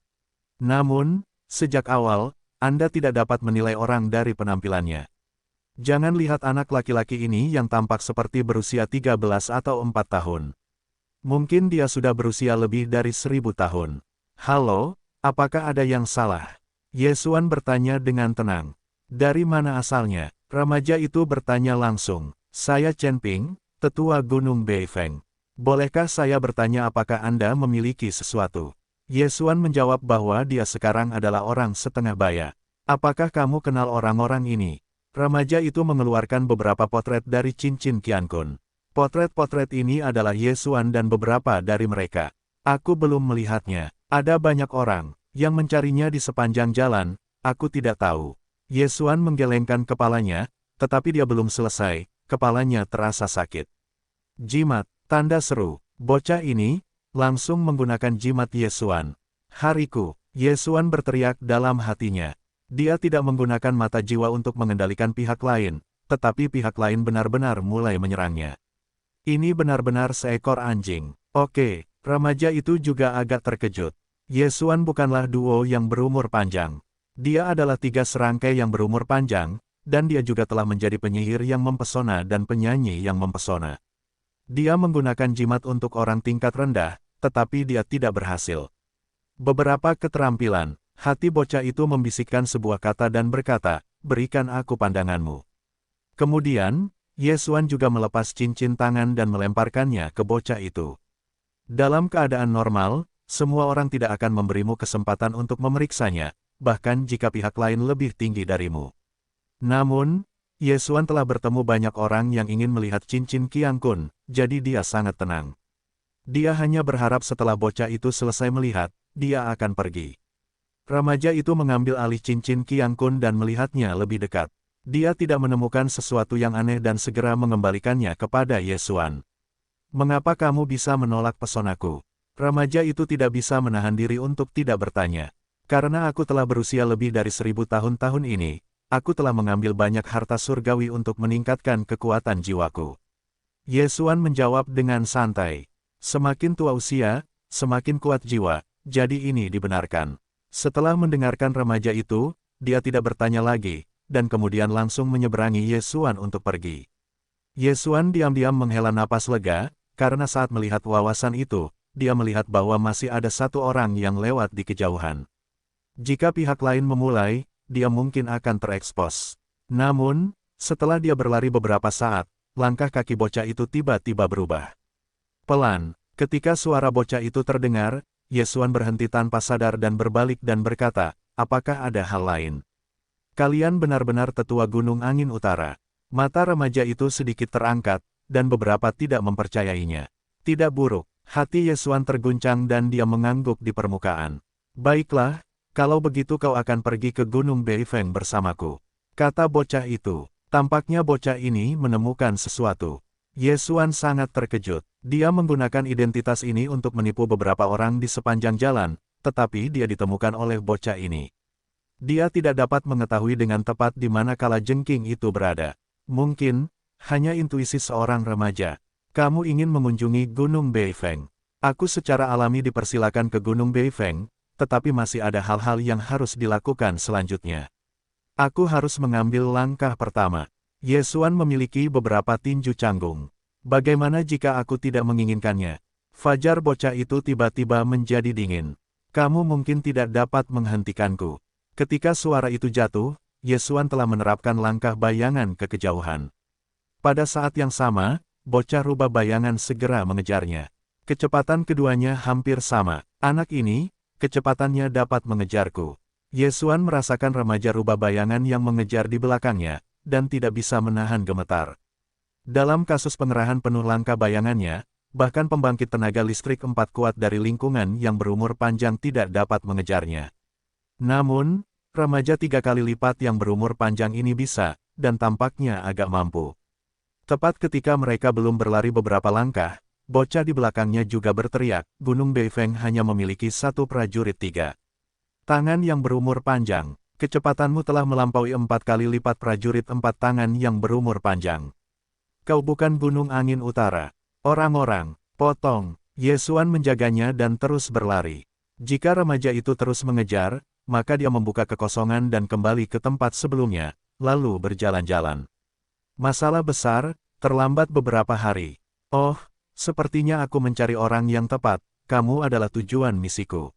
[SPEAKER 1] Namun, sejak awal, Anda tidak dapat menilai orang dari penampilannya. Jangan lihat anak laki-laki ini yang tampak seperti berusia 13 atau 4 tahun. Mungkin dia sudah berusia lebih dari 1000 tahun. Halo, apakah ada yang salah? Yesuan bertanya dengan tenang. Dari mana asalnya? Remaja itu bertanya langsung. Saya Chen Ping, tetua Gunung Beifeng. Bolehkah saya bertanya apakah Anda memiliki sesuatu? Yesuan menjawab bahwa dia sekarang adalah orang setengah baya. Apakah kamu kenal orang-orang ini? Remaja itu mengeluarkan beberapa potret dari cincin Qian Kun. Potret-potret ini adalah Yesuan dan beberapa dari mereka. Aku belum melihatnya. Ada banyak orang yang mencarinya di sepanjang jalan, aku tidak tahu. Yesuan menggelengkan kepalanya, tetapi dia belum selesai, kepalanya terasa sakit. Jimat, tanda seru, bocah ini, langsung menggunakan jimat Yesuan. Hariku, Yesuan berteriak dalam hatinya. Dia tidak menggunakan mata jiwa untuk mengendalikan pihak lain, tetapi pihak lain benar-benar mulai menyerangnya. Ini benar-benar seekor anjing. Oke, remaja itu juga agak terkejut. Yesuan bukanlah duo yang berumur panjang. Dia adalah 3 serangkai yang berumur panjang, dan dia juga telah menjadi penyihir yang mempesona dan penyanyi yang mempesona. Dia menggunakan jimat untuk orang tingkat rendah, tetapi dia tidak berhasil. Beberapa keterampilan, hati bocah itu membisikkan sebuah kata dan berkata, berikan aku pandanganmu. Kemudian, Yesuan juga melepas cincin tangan dan melemparkannya ke bocah itu. Dalam keadaan normal, semua orang tidak akan memberimu kesempatan untuk memeriksanya, bahkan jika pihak lain lebih tinggi darimu. Namun, Yesuan telah bertemu banyak orang yang ingin melihat cincin Qian Kun, jadi dia sangat tenang. Dia hanya berharap setelah bocah itu selesai melihat, dia akan pergi. Remaja itu mengambil alih cincin Qian Kun dan melihatnya lebih dekat. Dia tidak menemukan sesuatu yang aneh dan segera mengembalikannya kepada Yesuan. Mengapa kamu bisa menolak pesonaku? Remaja itu tidak bisa menahan diri untuk tidak bertanya. Karena aku telah berusia lebih dari 1000 tahun ini, aku telah mengambil banyak harta surgawi untuk meningkatkan kekuatan jiwaku. Yesuan menjawab dengan santai. Semakin tua usia, semakin kuat jiwa, jadi ini dibenarkan. Setelah mendengarkan remaja itu, dia tidak bertanya lagi, dan kemudian langsung menyeberangi Yesuan untuk pergi. Yesuan diam-diam menghela napas lega, karena saat melihat wawasan itu, dia melihat bahwa masih ada satu orang yang lewat di kejauhan. Jika pihak lain memulai, dia mungkin akan terekspos. Namun, setelah dia berlari beberapa saat, langkah kaki bocah itu tiba-tiba berubah. Pelan, ketika suara bocah itu terdengar, Yesuan berhenti tanpa sadar dan berbalik dan berkata, apakah ada hal lain? Kalian benar-benar tetua Gunung Angin Utara. Mata remaja itu sedikit terangkat, dan beberapa tidak mempercayainya. Tidak buruk, Hati Yesuan terguncang dan dia mengangguk di permukaan. Baiklah, kalau begitu kau akan pergi ke Gunung Beifeng bersamaku, kata bocah itu. Tampaknya bocah ini menemukan sesuatu. Yesuan sangat terkejut. Dia menggunakan identitas ini untuk menipu beberapa orang di sepanjang jalan, tetapi dia ditemukan oleh bocah ini. Dia tidak dapat mengetahui dengan tepat di mana kalajengking itu berada. Mungkin, hanya intuisi seorang remaja. Kamu ingin mengunjungi Gunung Beifeng. Aku secara alami dipersilakan ke Gunung Beifeng, tetapi masih ada hal-hal yang harus dilakukan selanjutnya. Aku harus mengambil langkah pertama. Yesuan memiliki beberapa tinju canggung. Bagaimana jika aku tidak menginginkannya? Fajar bocah itu tiba-tiba menjadi dingin. Kamu mungkin tidak dapat menghentikanku. Ketika suara itu jatuh, Yesuan telah menerapkan langkah bayangan ke kejauhan. Pada saat yang sama, bocah rubah bayangan segera mengejarnya. Kecepatan keduanya hampir sama. Anak ini, kecepatannya dapat mengejarku. Yesuan merasakan remaja rubah bayangan yang mengejar di belakangnya, dan tidak bisa menahan gemetar. Dalam kasus pengerahan penuh langkah bayangannya, bahkan pembangkit tenaga listrik 4 kuat dari lingkungan yang berumur panjang tidak dapat mengejarnya. Namun, remaja 3 kali lipat yang berumur panjang ini bisa, dan tampaknya agak mampu. Tepat ketika mereka belum berlari beberapa langkah, bocah di belakangnya juga berteriak, Gunung Beifeng hanya memiliki 1 prajurit 3 tangan yang berumur panjang. Kecepatanmu telah melampaui 4 kali lipat prajurit 4 tangan yang berumur panjang. Kau bukan gunung angin utara. Orang-orang, potong. Yesuan menjaganya dan terus berlari. Jika remaja itu terus mengejar, maka dia membuka kekosongan dan kembali ke tempat sebelumnya, lalu berjalan-jalan. Masalah besar, terlambat beberapa hari. Oh, sepertinya aku mencari orang yang tepat, kamu adalah tujuan misiku.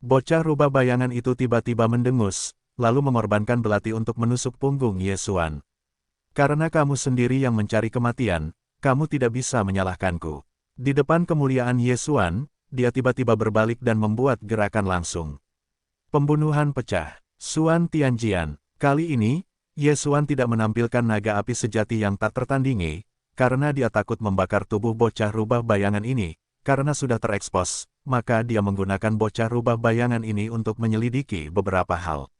[SPEAKER 1] Bocah rubah bayangan itu tiba-tiba mendengus, lalu mengorbankan belati untuk menusuk punggung Yesuan. Karena kamu sendiri yang mencari kematian, kamu tidak bisa menyalahkanku. Di depan kemuliaan Yesuan, dia tiba-tiba berbalik dan membuat gerakan langsung. Pembunuhan pecah. Suan Tianjian. Kali ini, Yesuan tidak menampilkan naga api sejati yang tak tertandingi, karena dia takut membakar tubuh bocah rubah bayangan ini. Karena sudah terekspos, maka dia menggunakan bocah rubah bayangan ini untuk menyelidiki beberapa hal.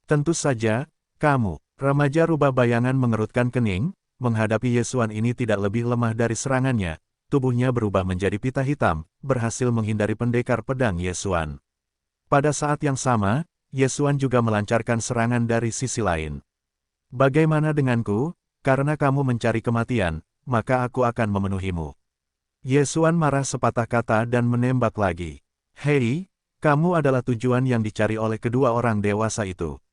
[SPEAKER 1] Tentu saja, kamu, remaja rubah bayangan mengerutkan kening, menghadapi Yesuan ini tidak lebih lemah dari serangannya, tubuhnya berubah menjadi pita hitam, berhasil menghindari pendekar pedang Yesuan. Pada saat yang sama, Yesuan juga melancarkan serangan dari sisi lain. Bagaimana denganku? Karena kamu mencari kematian, maka aku akan memenuhimu. Yesuan marah sepatah kata dan menembak lagi. Hei, kamu adalah tujuan yang dicari oleh kedua orang dewasa itu.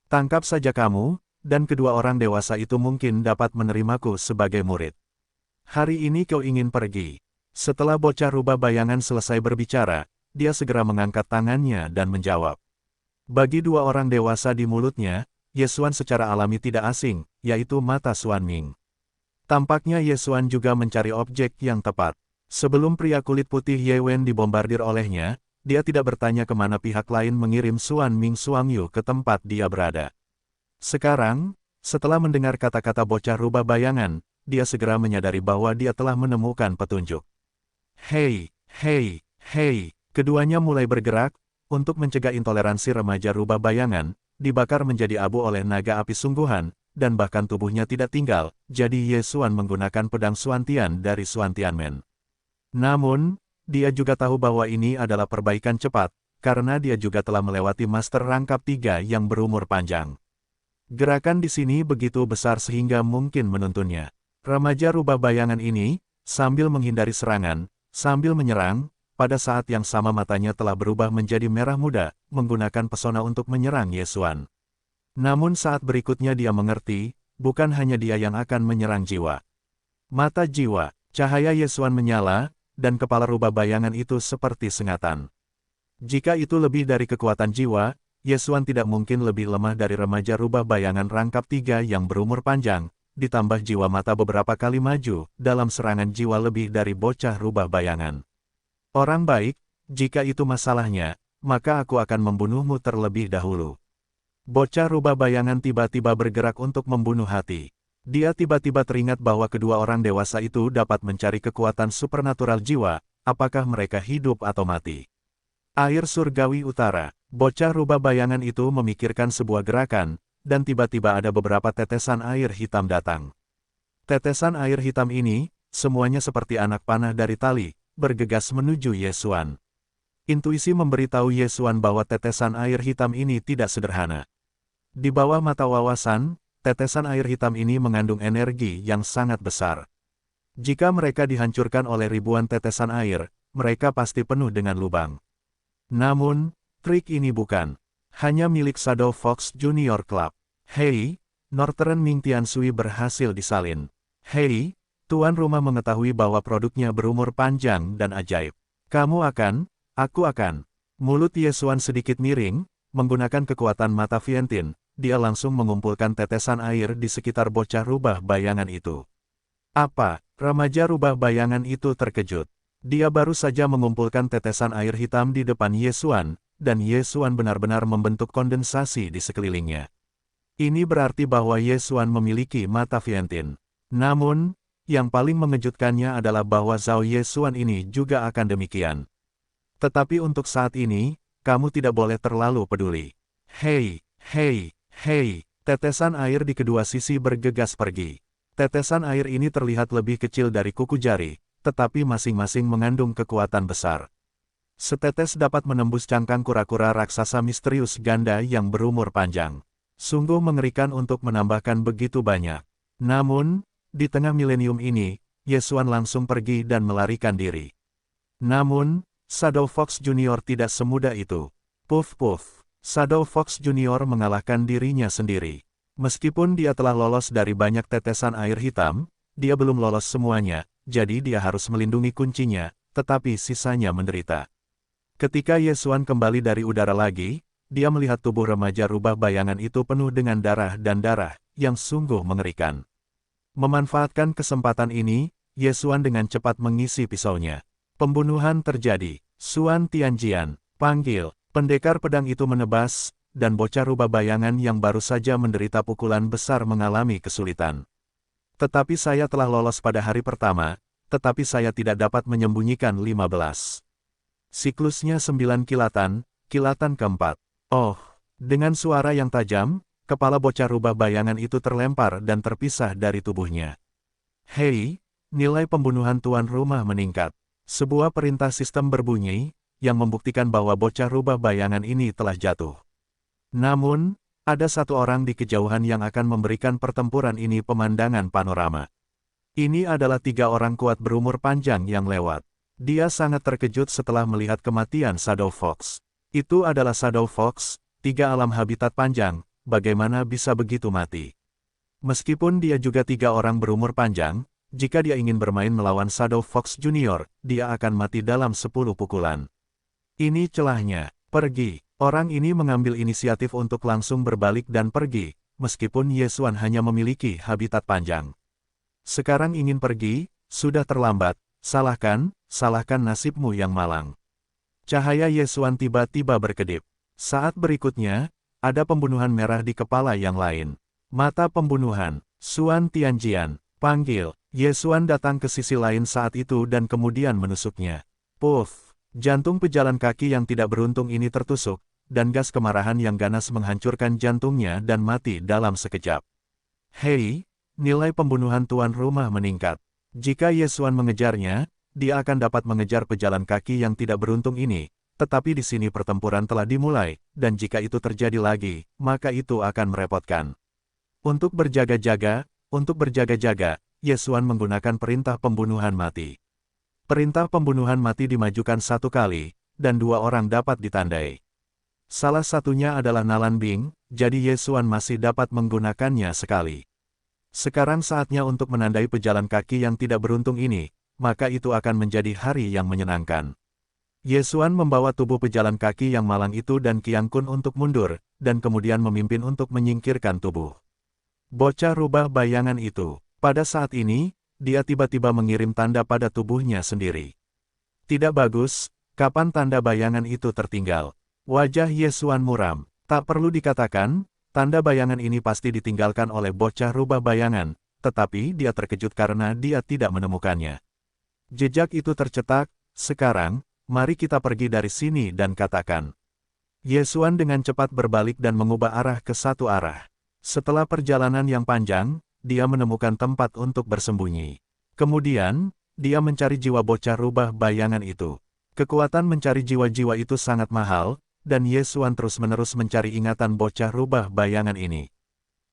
[SPEAKER 1] Tangkap saja kamu, dan kedua orang dewasa itu mungkin dapat menerimaku sebagai murid. Hari ini kau ingin pergi. Setelah bocah rubah bayangan selesai berbicara, dia segera mengangkat tangannya dan menjawab. Bagi dua orang dewasa di mulutnya, Yesuan secara alami tidak asing, yaitu mata Suan Ming. Tampaknya Yesuan juga mencari objek yang tepat. Sebelum pria kulit putih Ye Wen dibombardir olehnya, dia tidak bertanya kemana pihak lain mengirim Suan Ming Suangyu ke tempat dia berada. Sekarang, setelah mendengar kata-kata bocah rubah bayangan, dia segera menyadari bahwa dia telah menemukan petunjuk. Hei, hei, hei, keduanya mulai bergerak, untuk mencegah intoleransi remaja rubah bayangan, dibakar menjadi abu oleh naga api sungguhan, dan bahkan tubuhnya tidak tinggal, jadi Yesuan menggunakan pedang Suantian dari Suantianmen. Namun, dia juga tahu bahwa ini adalah perbaikan cepat, karena dia juga telah melewati Master Rangkap 3 yang berumur panjang. Gerakan di sini begitu besar sehingga mungkin menuntunnya. Remaja rubah bayangan ini, sambil menghindari serangan, sambil menyerang, pada saat yang sama matanya telah berubah menjadi merah muda, menggunakan pesona untuk menyerang Yesuan. Namun saat berikutnya dia mengerti, bukan hanya dia yang akan menyerang jiwa. Mata jiwa, cahaya Yesuan menyala, dan kepala rubah bayangan itu seperti sengatan. Jika itu lebih dari kekuatan jiwa, Yesuan tidak mungkin lebih lemah dari remaja rubah bayangan rangkap 3 yang berumur panjang, ditambah jiwa mata beberapa kali maju, dalam serangan jiwa lebih dari bocah rubah bayangan. Orang baik, jika itu masalahnya, maka aku akan membunuhmu terlebih dahulu. Bocah rubah bayangan tiba-tiba bergerak untuk membunuh hati. Dia tiba-tiba teringat bahwa kedua orang dewasa itu dapat mencari kekuatan supernatural jiwa, apakah mereka hidup atau mati. Air surgawi utara, bocah rubah bayangan itu memikirkan sebuah gerakan, dan tiba-tiba ada beberapa tetesan air hitam datang. Tetesan air hitam ini, semuanya seperti anak panah dari tali, bergegas menuju Ye Xuan. Intuisi memberitahu Ye Xuan bahwa tetesan air hitam ini tidak sederhana. Di bawah mata wawasan, tetesan air hitam ini mengandung energi yang sangat besar. Jika mereka dihancurkan oleh ribuan tetesan air, mereka pasti penuh dengan lubang. Namun, trik ini bukan hanya milik Shadow Fox Junior Club. Hei, Northern Ming Tianshui berhasil disalin. Hei, tuan rumah mengetahui bahwa produknya berumur panjang dan ajaib. Kamu akan, aku akan. Mulut Ye Xuan sedikit miring, menggunakan kekuatan mata Vientin, dia langsung mengumpulkan tetesan air di sekitar bocah rubah bayangan itu. Apa? Remaja rubah bayangan itu terkejut. Dia baru saja mengumpulkan tetesan air hitam di depan Ye Xuan, dan Ye Xuan benar-benar membentuk kondensasi di sekelilingnya. Ini berarti bahwa Ye Xuan memiliki mata Vientin. Namun, yang paling mengejutkannya adalah bahwa Zhao Ye Xuan ini juga akan demikian. Tetapi untuk saat ini, kamu tidak boleh terlalu peduli. Hei, hei, hei, tetesan air di kedua sisi bergegas pergi. Tetesan air ini terlihat lebih kecil dari kuku jari, tetapi masing-masing mengandung kekuatan besar. Setetes dapat menembus cangkang kura-kura raksasa misterius ganda yang berumur panjang. Sungguh mengerikan untuk menambahkan begitu banyak. Namun, di tengah milenium ini, Ye Xuan langsung pergi dan melarikan diri. Namun, Shadow Fox Junior tidak semudah itu. Puff puff, Shadow Fox Junior mengalahkan dirinya sendiri. Meskipun dia telah lolos dari banyak tetesan air hitam, dia belum lolos semuanya, jadi dia harus melindungi kuncinya, tetapi sisanya menderita. Ketika Ye Xuan kembali dari udara lagi, dia melihat tubuh remaja rubah bayangan itu penuh dengan darah dan darah, yang sungguh mengerikan. Memanfaatkan kesempatan ini, Ye Xuan dengan cepat mengisi pisaunya. Pembunuhan terjadi. Xuan Tianjian, panggil. Pendekar pedang itu menebas, dan bocah rubah bayangan yang baru saja menderita pukulan besar mengalami kesulitan. Tetapi saya telah lolos pada hari pertama, tetapi saya tidak dapat menyembunyikan 15. Siklusnya 9 kilatan, kilatan keempat. Oh, dengan suara yang tajam, kepala bocah rubah bayangan itu terlempar dan terpisah dari tubuhnya. Hei, nilai pembunuhan tuan rumah meningkat. Sebuah perintah sistem berbunyi, yang membuktikan bahwa bocah rubah bayangan ini telah jatuh. Namun, ada satu orang di kejauhan yang akan memberikan pertempuran ini pemandangan panorama. Ini adalah 3 orang kuat berumur panjang yang lewat. Dia sangat terkejut setelah melihat kematian Shadow Fox. Itu adalah Shadow Fox, 3 alam habitat panjang, bagaimana bisa begitu mati? Meskipun dia juga 3 orang berumur panjang, jika dia ingin bermain melawan Shadow Fox Junior, dia akan mati dalam 10 pukulan. Ini celahnya, pergi. Orang ini mengambil inisiatif untuk langsung berbalik dan pergi, meskipun Ye Xuan hanya memiliki habitat panjang. Sekarang ingin pergi, sudah terlambat, salahkan nasibmu yang malang. Cahaya Ye Xuan tiba-tiba berkedip. Saat berikutnya, ada pembunuhan merah di kepala yang lain. Mata pembunuhan, Xuan Tianjian, panggil. Ye Xuan datang ke sisi lain saat itu dan kemudian menusuknya. Puff, jantung pejalan kaki yang tidak beruntung ini tertusuk, dan gas kemarahan yang ganas menghancurkan jantungnya dan mati dalam sekejap. Hei, nilai pembunuhan tuan rumah meningkat. Jika Ye Xuan mengejarnya, dia akan dapat mengejar pejalan kaki yang tidak beruntung ini, tetapi di sini pertempuran telah dimulai, dan jika itu terjadi lagi, maka itu akan merepotkan. Untuk berjaga-jaga, Ye Xuan menggunakan perintah pembunuhan mati. Perintah pembunuhan mati dimajukan 1 kali, dan 2 orang dapat ditandai. Salah satunya adalah Nalan Bing, jadi Ye Xuan masih dapat menggunakannya sekali. Sekarang saatnya untuk menandai pejalan kaki yang tidak beruntung ini, maka itu akan menjadi hari yang menyenangkan. Ye Xuan membawa tubuh pejalan kaki yang malang itu dan Qiang Kun untuk mundur, dan kemudian memimpin untuk menyingkirkan tubuh bocah rubah bayangan itu. Pada saat ini, dia tiba-tiba mengirim tanda pada tubuhnya sendiri. Tidak bagus, kapan tanda bayangan itu tertinggal? Wajah Ye Xuan muram. Tak perlu dikatakan, tanda bayangan ini pasti ditinggalkan oleh bocah rubah bayangan, tetapi dia terkejut karena dia tidak menemukannya. Jejak itu tercetak, Sekarang, mari kita pergi dari sini dan katakan. Yesuan dengan cepat berbalik dan mengubah arah ke satu arah. Setelah perjalanan yang panjang, dia menemukan tempat untuk bersembunyi. Kemudian, dia mencari jiwa bocah rubah bayangan itu. Kekuatan mencari jiwa-jiwa itu sangat mahal, dan Yesuan terus-menerus mencari ingatan bocah rubah bayangan ini.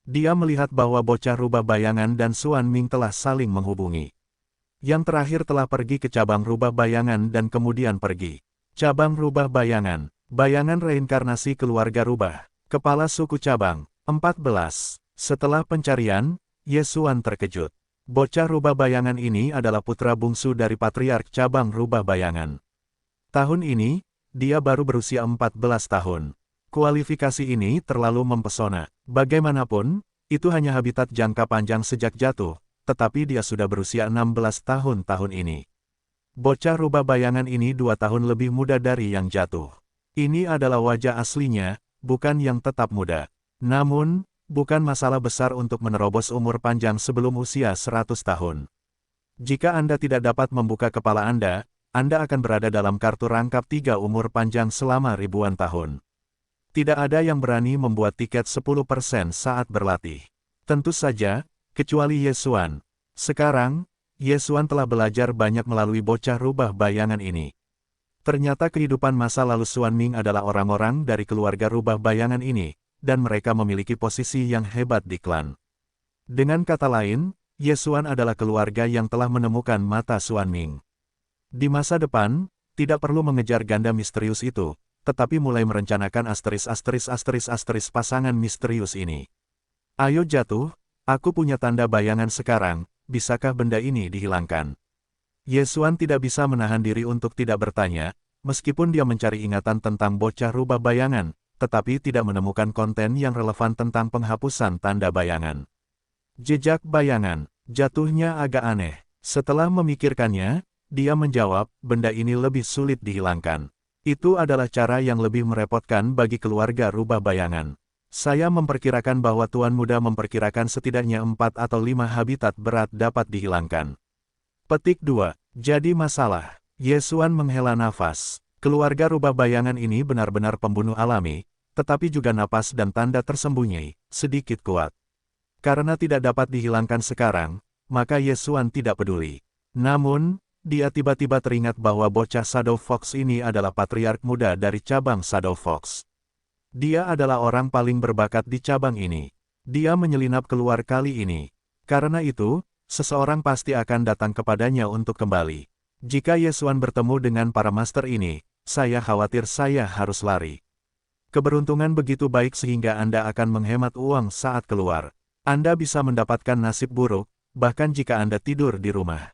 [SPEAKER 1] Dia melihat bahwa bocah rubah bayangan dan Xuan Ming telah saling menghubungi. Yang terakhir telah pergi ke cabang rubah bayangan dan kemudian pergi. Cabang rubah bayangan, bayangan reinkarnasi keluarga rubah, kepala suku cabang, 14. Setelah pencarian, Yesuan terkejut. Bocah rubah bayangan ini adalah putra bungsu dari patriark cabang rubah bayangan. Tahun ini, dia baru berusia 14 tahun. Kualifikasi ini terlalu mempesona. Bagaimanapun, itu hanya habitat jangka panjang sejak jatuh, tetapi dia sudah berusia 16 tahun ini. Bocah rubah bayangan ini 2 tahun lebih muda dari yang jatuh. Ini adalah wajah aslinya, bukan yang tetap muda. Namun, bukan masalah besar untuk menerobos umur panjang sebelum usia 100 tahun. Jika Anda tidak dapat membuka kepala Anda akan berada dalam kartu rangkap 3 umur panjang selama ribuan tahun. Tidak ada yang berani membuat tiket 10% saat berlatih. Tentu saja, kecuali Yesuan. Sekarang, Yesuan telah belajar banyak melalui bocah rubah bayangan ini. Ternyata kehidupan masa lalu Xuan Ming adalah orang-orang dari keluarga rubah bayangan ini, dan mereka memiliki posisi yang hebat di klan. Dengan kata lain, Yesuan adalah keluarga yang telah menemukan mata Xuan Ming. Di masa depan, tidak perlu mengejar ganda misterius itu, tetapi mulai merencanakan asteris pasangan misterius ini. Ayo jatuh, aku punya tanda bayangan sekarang, bisakah benda ini dihilangkan? Yesuan tidak bisa menahan diri untuk tidak bertanya, meskipun dia mencari ingatan tentang bocah rubah bayangan, tetapi tidak menemukan konten yang relevan tentang penghapusan tanda bayangan. Jejak bayangan, jatuhnya agak aneh. Setelah memikirkannya, dia menjawab, benda ini lebih sulit dihilangkan. Itu adalah cara yang lebih merepotkan bagi keluarga rubah bayangan. Saya memperkirakan bahwa Tuan Muda memperkirakan setidaknya 4 atau 5 habitat berat dapat dihilangkan. Petik 2. Jadi masalah. Yesuan menghela nafas. Keluarga rubah bayangan ini benar-benar pembunuh alami, tetapi juga napas dan tanda tersembunyi, sedikit kuat. Karena tidak dapat dihilangkan sekarang, maka Yesuan tidak peduli. Namun, dia tiba-tiba teringat bahwa bocah Shadow Fox ini adalah patriark muda dari cabang Shadow Fox. Dia adalah orang paling berbakat di cabang ini. Dia menyelinap keluar kali ini. Karena itu, seseorang pasti akan datang kepadanya untuk kembali. Jika Yesuan bertemu dengan para master ini, saya khawatir saya harus lari. Keberuntungan begitu baik sehingga Anda akan menghemat uang saat keluar. Anda bisa mendapatkan nasib buruk, bahkan jika Anda tidur di rumah.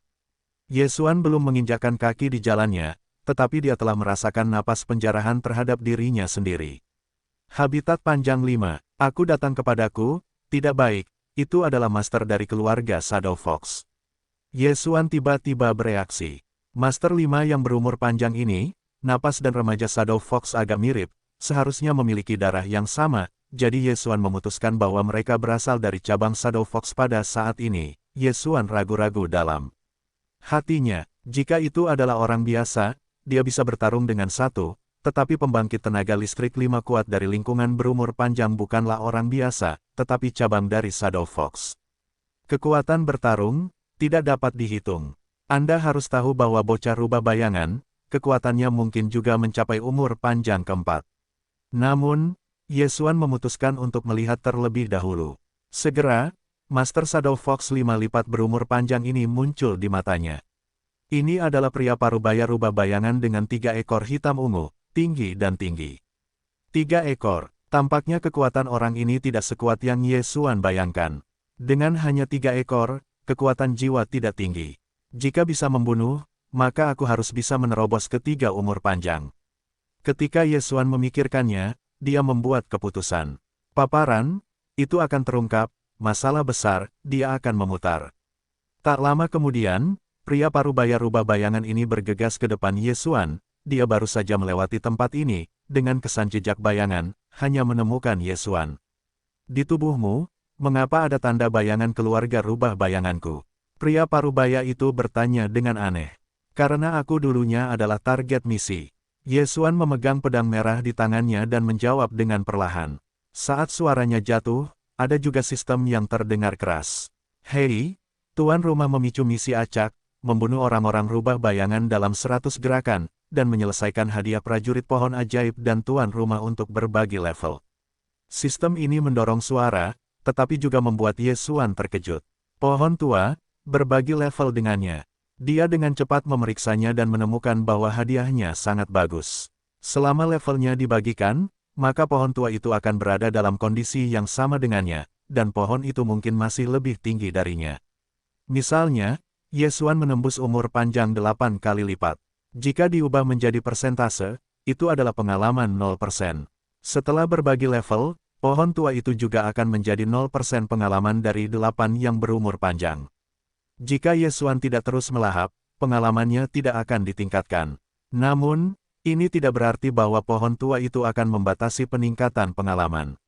[SPEAKER 1] Yesuan belum menginjakkan kaki di jalannya, tetapi dia telah merasakan napas penjarahan terhadap dirinya sendiri. Habitat panjang 5. Aku datang kepadaku, tidak baik, itu adalah master dari keluarga Shadow Fox. Yesuan tiba-tiba bereaksi. Master 5 yang berumur panjang ini, napas dan remaja Shadow Fox agak mirip, seharusnya memiliki darah yang sama, jadi Yesuan memutuskan bahwa mereka berasal dari cabang Shadow Fox pada saat ini. Yesuan ragu-ragu dalam hatinya, jika itu adalah orang biasa, dia bisa bertarung dengan satu, tetapi pembangkit tenaga listrik 5 kuat dari lingkungan berumur panjang bukanlah orang biasa, tetapi cabang dari Shadow Fox. Kekuatan bertarung, tidak dapat dihitung. Anda harus tahu bahwa bocah rubah bayangan, kekuatannya mungkin juga mencapai umur panjang keempat. Namun, Yesuan memutuskan untuk melihat terlebih dahulu. Segera, Master Shadow Fox 5 lipat berumur panjang ini muncul di matanya. Ini adalah pria parubaya rubah bayangan dengan 3 ekor hitam ungu, tinggi dan tinggi. 3 ekor, tampaknya kekuatan orang ini tidak sekuat yang Yesuan bayangkan. Dengan hanya 3 ekor, kekuatan jiwa tidak tinggi. Jika bisa membunuh, maka aku harus bisa menerobos ke 3 umur panjang. Ketika Yesuan memikirkannya, dia membuat keputusan. Paparan, itu akan terungkap, masalah besar, dia akan memutar. Tak lama kemudian, pria parubaya rubah bayangan ini bergegas ke depan Yesuan, dia baru saja melewati tempat ini, dengan kesan jejak bayangan, hanya menemukan Yesuan. Di tubuhmu, mengapa ada tanda bayangan keluarga rubah bayanganku? Pria parubaya itu bertanya dengan aneh. Karena aku dulunya adalah target misi. Ye Xuan memegang pedang merah di tangannya dan menjawab dengan perlahan. Saat suaranya jatuh, ada juga sistem yang terdengar keras. Hei, tuan rumah memicu misi acak, membunuh orang-orang rubah bayangan dalam 100 gerakan, dan menyelesaikan hadiah prajurit pohon ajaib dan tuan rumah untuk berbagi level. Sistem ini mendorong suara, tetapi juga membuat Ye Xuan terkejut. Pohon tua, berbagi level dengannya. Dia dengan cepat memeriksanya dan menemukan bahwa hadiahnya sangat bagus. Selama levelnya dibagikan, maka pohon tua itu akan berada dalam kondisi yang sama dengannya, dan pohon itu mungkin masih lebih tinggi darinya. Misalnya, Ye Xuan menembus umur panjang 8 kali lipat. Jika diubah menjadi persentase, itu adalah pengalaman 0%. Setelah berbagi level, pohon tua itu juga akan menjadi 0% pengalaman dari 8 yang berumur panjang. Jika Ye Xuan tidak terus melahap, pengalamannya tidak akan ditingkatkan. Namun, ini tidak berarti bahwa pohon tua itu akan membatasi peningkatan pengalaman.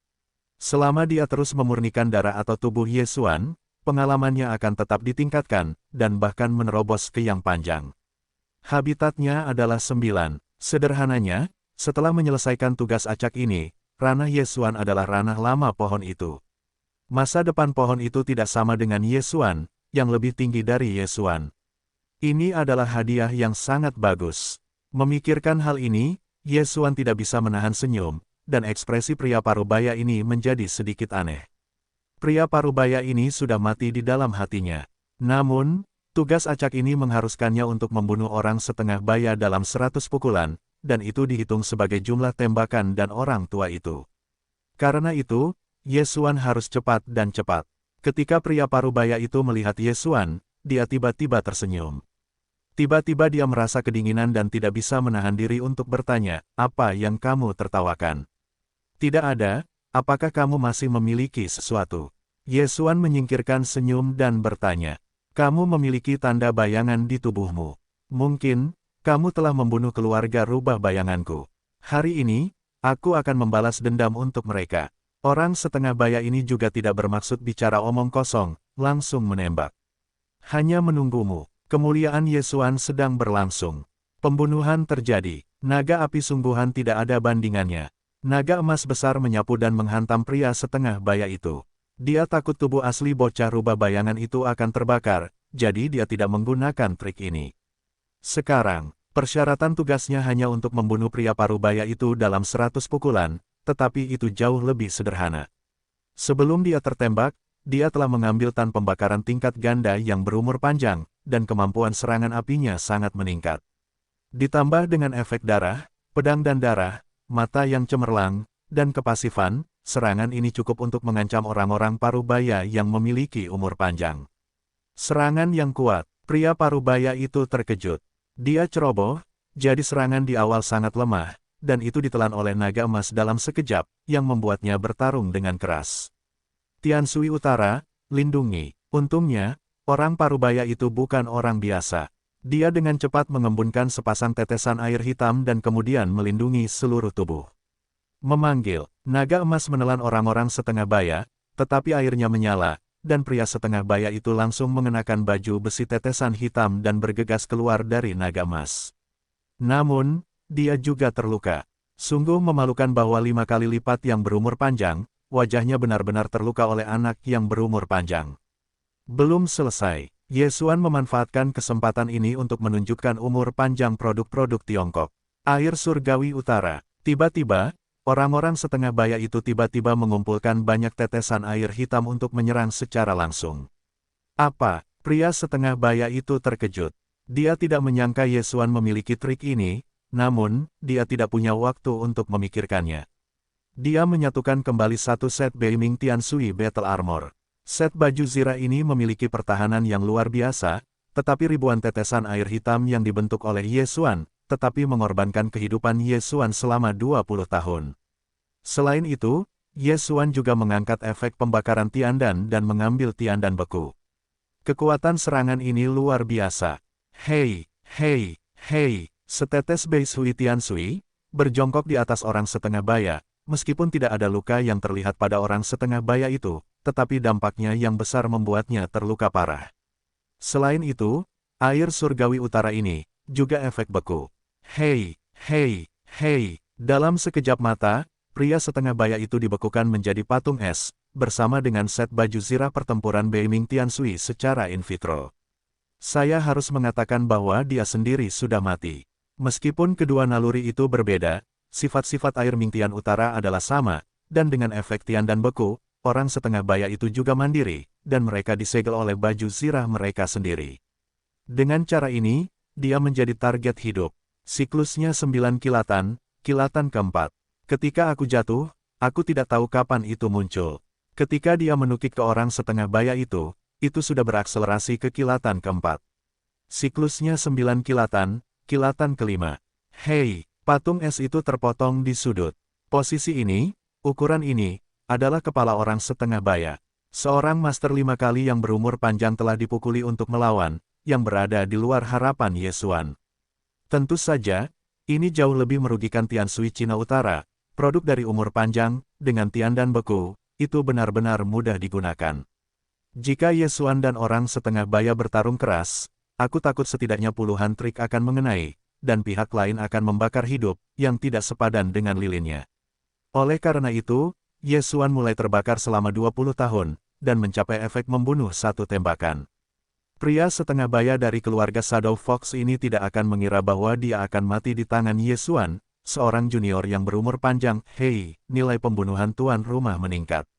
[SPEAKER 1] Selama dia terus memurnikan darah atau tubuh Ye Xuan, pengalamannya akan tetap ditingkatkan, dan bahkan menerobos ke yang panjang. Habitatnya adalah 9. Sederhananya, setelah menyelesaikan tugas acak ini, ranah Ye Xuan adalah ranah lama pohon itu. Masa depan pohon itu tidak sama dengan Ye Xuan, yang lebih tinggi dari Ye Xuan. Ini adalah hadiah yang sangat bagus. Memikirkan hal ini, Ye Xuan tidak bisa menahan senyum, dan ekspresi pria parubaya ini menjadi sedikit aneh. Pria parubaya ini sudah mati di dalam hatinya. Namun, tugas acak ini mengharuskannya untuk membunuh orang setengah baya dalam 100 pukulan, dan itu dihitung sebagai jumlah tembakan dan orang tua itu. Karena itu, Ye Xuan harus cepat dan cepat. Ketika pria parubaya itu melihat Ye Xuan, dia tiba-tiba tersenyum. Tiba-tiba dia merasa kedinginan dan tidak bisa menahan diri untuk bertanya, "Apa yang kamu tertawakan?" "Tidak ada, apakah kamu masih memiliki sesuatu?" Ye Xuan menyingkirkan senyum dan bertanya, "Kamu memiliki tanda bayangan di tubuhmu. Mungkin, kamu telah membunuh keluarga rubah bayanganku. Hari ini, aku akan membalas dendam untuk mereka." Orang setengah baya ini juga tidak bermaksud bicara omong kosong, langsung menembak. "Hanya menunggumu." Kemuliaan Ye Xuan sedang berlangsung. Pembunuhan terjadi. Naga api sungguhan tidak ada bandingannya. Naga emas besar menyapu dan menghantam pria setengah baya itu. Dia takut tubuh asli bocah rubah bayangan itu akan terbakar, jadi dia tidak menggunakan trik ini. Sekarang, persyaratan tugasnya hanya untuk membunuh pria parubaya itu dalam 100 pukulan, tetapi itu jauh lebih sederhana. Sebelum dia tertembak, dia telah mengambil tan pembakaran tingkat ganda yang berumur panjang, dan kemampuan serangan apinya sangat meningkat. Ditambah dengan efek darah, pedang dan darah, mata yang cemerlang, dan kepasifan, serangan ini cukup untuk mengancam orang-orang parubaya yang memiliki umur panjang. Serangan yang kuat, pria parubaya itu terkejut. Dia ceroboh, jadi serangan di awal sangat lemah, dan itu ditelan oleh naga emas dalam sekejap, yang membuatnya bertarung dengan keras. Tiansui Utara, lindungi. Untungnya, orang parubaya itu bukan orang biasa. Dia dengan cepat mengembunkan sepasang tetesan air hitam dan kemudian melindungi seluruh tubuh. Memanggil, naga emas menelan orang-orang setengah baya, tetapi airnya menyala, dan pria setengah baya itu langsung mengenakan baju besi tetesan hitam dan bergegas keluar dari naga emas. Namun, dia juga terluka. Sungguh memalukan bahwa 5 kali lipat yang berumur panjang, wajahnya benar-benar terluka oleh anak yang berumur panjang. Belum selesai, Ye Xuan memanfaatkan kesempatan ini untuk menunjukkan umur panjang produk-produk Tiongkok. Air surgawi utara. Tiba-tiba, orang-orang setengah baya itu tiba-tiba mengumpulkan banyak tetesan air hitam untuk menyerang secara langsung. Apa? Pria setengah baya itu terkejut. Dia tidak menyangka Ye Xuan memiliki trik ini, namun, dia tidak punya waktu untuk memikirkannya. Dia menyatukan kembali satu set Beiming Tiansui Battle Armor. Set baju zirah ini memiliki pertahanan yang luar biasa, tetapi ribuan tetesan air hitam yang dibentuk oleh Ye Xuan, tetapi mengorbankan kehidupan Ye Xuan selama 20 tahun. Selain itu, Ye Xuan juga mengangkat efek pembakaran tiandan dan mengambil tiandan beku. Kekuatan serangan ini luar biasa. Hei, hei, hei, setetes Bei Sui Tiansui, berjongkok di atas orang setengah baya, meskipun tidak ada luka yang terlihat pada orang setengah baya itu, tetapi dampaknya yang besar membuatnya terluka parah. Selain itu, air surgawi utara ini, juga efek beku. Hei, hei, hei. Dalam sekejap mata, pria setengah baya itu dibekukan menjadi patung es, bersama dengan set baju zirah pertempuran Beiming Tianshui secara in vitro. Saya harus mengatakan bahwa dia sendiri sudah mati. Meskipun kedua naluri itu berbeda, sifat-sifat air Mingtian Utara adalah sama, dan dengan efek tian dan beku, orang setengah baya itu juga mandiri, dan mereka disegel oleh baju zirah mereka sendiri. Dengan cara ini, dia menjadi target hidup. Siklusnya 9 kilatan, kilatan keempat. Ketika aku jatuh, aku tidak tahu kapan itu muncul. Ketika dia menukik ke orang setengah baya itu sudah berakselerasi ke kilatan keempat. Siklusnya 9 kilatan, kilatan kelima. Hei, patung es itu terpotong di sudut. Posisi ini, ukuran ini, adalah kepala orang setengah baya. Seorang master 5 kali yang berumur panjang telah dipukuli untuk melawan, yang berada di luar harapan Yesuan. Tentu saja, ini jauh lebih merugikan Tianshui Cina Utara, produk dari umur panjang, dengan tian dan beku, itu benar-benar mudah digunakan. Jika Yesuan dan orang setengah baya bertarung keras, aku takut setidaknya puluhan trik akan mengenai, dan pihak lain akan membakar hidup, yang tidak sepadan dengan lilinnya. Oleh karena itu, Yesuan mulai terbakar selama 20 tahun, dan mencapai efek membunuh satu tembakan. Pria setengah baya dari keluarga Shadow Fox ini tidak akan mengira bahwa dia akan mati di tangan Yesuan, seorang junior yang berumur panjang. Hei, nilai pembunuhan tuan rumah meningkat.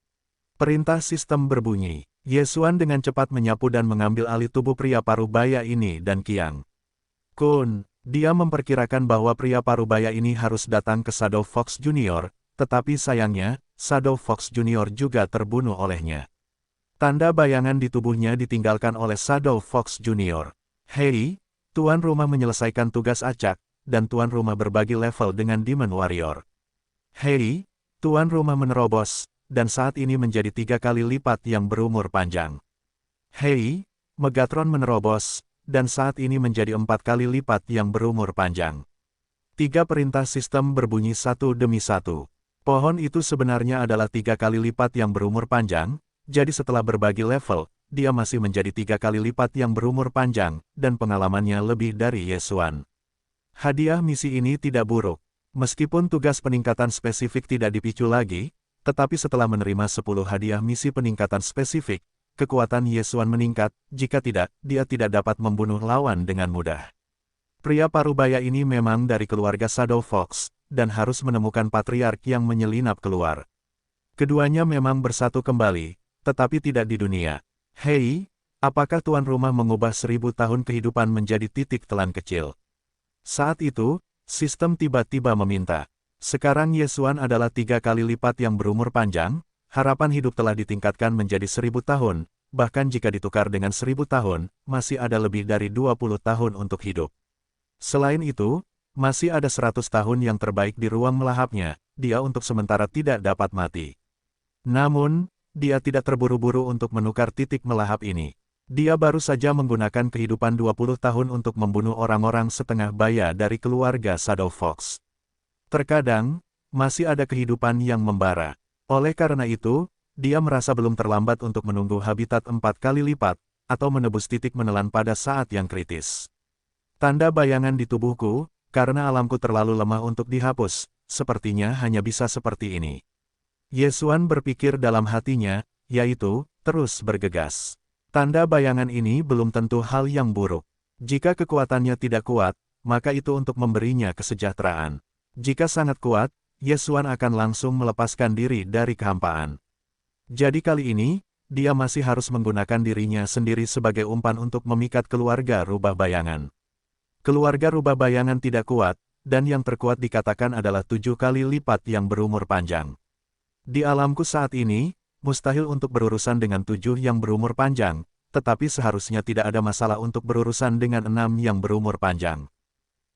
[SPEAKER 1] Perintah sistem berbunyi. Yesuan dengan cepat menyapu dan mengambil alih tubuh pria parubaya ini dan Qiang Kun. Dia memperkirakan bahwa pria parubaya ini harus datang ke Shadow Fox Junior, tetapi sayangnya, Shadow Fox Junior juga terbunuh olehnya. Tanda bayangan di tubuhnya ditinggalkan oleh Shadow Fox Junior. Hei, tuan rumah menyelesaikan tugas acak, dan tuan rumah berbagi level dengan Demon Warrior. Hei, tuan rumah menerobos, dan saat ini menjadi 3 kali lipat yang berumur panjang. Hei, Megatron menerobos, dan saat ini menjadi 4 kali lipat yang berumur panjang. 3 perintah sistem berbunyi satu demi satu. Pohon itu sebenarnya adalah 3 kali lipat yang berumur panjang, jadi setelah berbagi level, dia masih menjadi 3 kali lipat yang berumur panjang, dan pengalamannya lebih dari Yesuan. Hadiah misi ini tidak buruk. Meskipun tugas peningkatan spesifik tidak dipicu lagi, tetapi setelah menerima 10 hadiah misi peningkatan spesifik, kekuatan Yesuan meningkat. Jika tidak, dia tidak dapat membunuh lawan dengan mudah. Pria parubaya ini memang dari keluarga Shadow Fox, dan harus menemukan patriark yang menyelinap keluar. Keduanya memang bersatu kembali, tetapi tidak di dunia. Hei, apakah tuan rumah mengubah 1000 tahun kehidupan menjadi titik telan kecil? Saat itu, sistem tiba-tiba meminta. Sekarang Yesuan adalah 3 kali lipat yang berumur panjang, harapan hidup telah ditingkatkan menjadi 1000 tahun, bahkan jika ditukar dengan 1000 tahun, masih ada lebih dari 20 tahun untuk hidup. Selain itu, masih ada 100 tahun yang terbaik di ruang melahapnya, dia untuk sementara tidak dapat mati. Namun, dia tidak terburu-buru untuk menukar titik melahap ini. Dia baru saja menggunakan kehidupan 20 tahun untuk membunuh orang-orang setengah baya dari keluarga Shadow Fox. Terkadang, masih ada kehidupan yang membara. Oleh karena itu, dia merasa belum terlambat untuk menunggu habitat 4 kali lipat, atau menebus titik menelan pada saat yang kritis. Tanda bayangan di tubuhku, karena alamku terlalu lemah untuk dihapus, sepertinya hanya bisa seperti ini. Yesuan berpikir dalam hatinya, yaitu, terus bergegas. Tanda bayangan ini belum tentu hal yang buruk. Jika kekuatannya tidak kuat, maka itu untuk memberinya kesejahteraan. Jika sangat kuat, Yesuan akan langsung melepaskan diri dari kehampaan. Jadi kali ini, dia masih harus menggunakan dirinya sendiri sebagai umpan untuk memikat keluarga rubah bayangan. Keluarga rubah bayangan tidak kuat, dan yang terkuat dikatakan adalah 7 kali lipat yang berumur panjang. Di alamku saat ini, mustahil untuk berurusan dengan 7 yang berumur panjang, tetapi seharusnya tidak ada masalah untuk berurusan dengan 6 yang berumur panjang.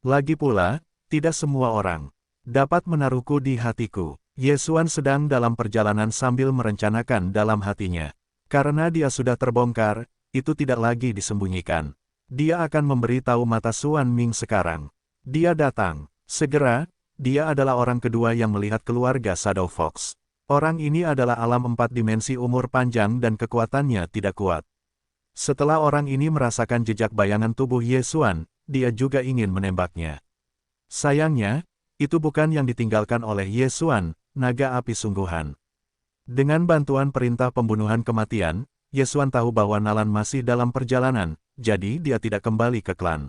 [SPEAKER 1] Lagi pula, tidak semua orang dapat menaruhku di hatiku. Yesuan sedang dalam perjalanan sambil merencanakan dalam hatinya. Karena dia sudah terbongkar, itu tidak lagi disembunyikan. Dia akan memberi tahu mata Suan Ming sekarang. Dia datang. Segera, dia adalah orang kedua yang melihat keluarga Shadow Fox. Orang ini adalah alam 4 dimensi umur panjang dan kekuatannya tidak kuat. Setelah orang ini merasakan jejak bayangan tubuh Yesuan, dia juga ingin menembaknya. Sayangnya, itu bukan yang ditinggalkan oleh Ye Xuan, naga api sungguhan. Dengan bantuan perintah pembunuhan kematian, Ye Xuan tahu bahwa Nalan masih dalam perjalanan, jadi dia tidak kembali ke klan.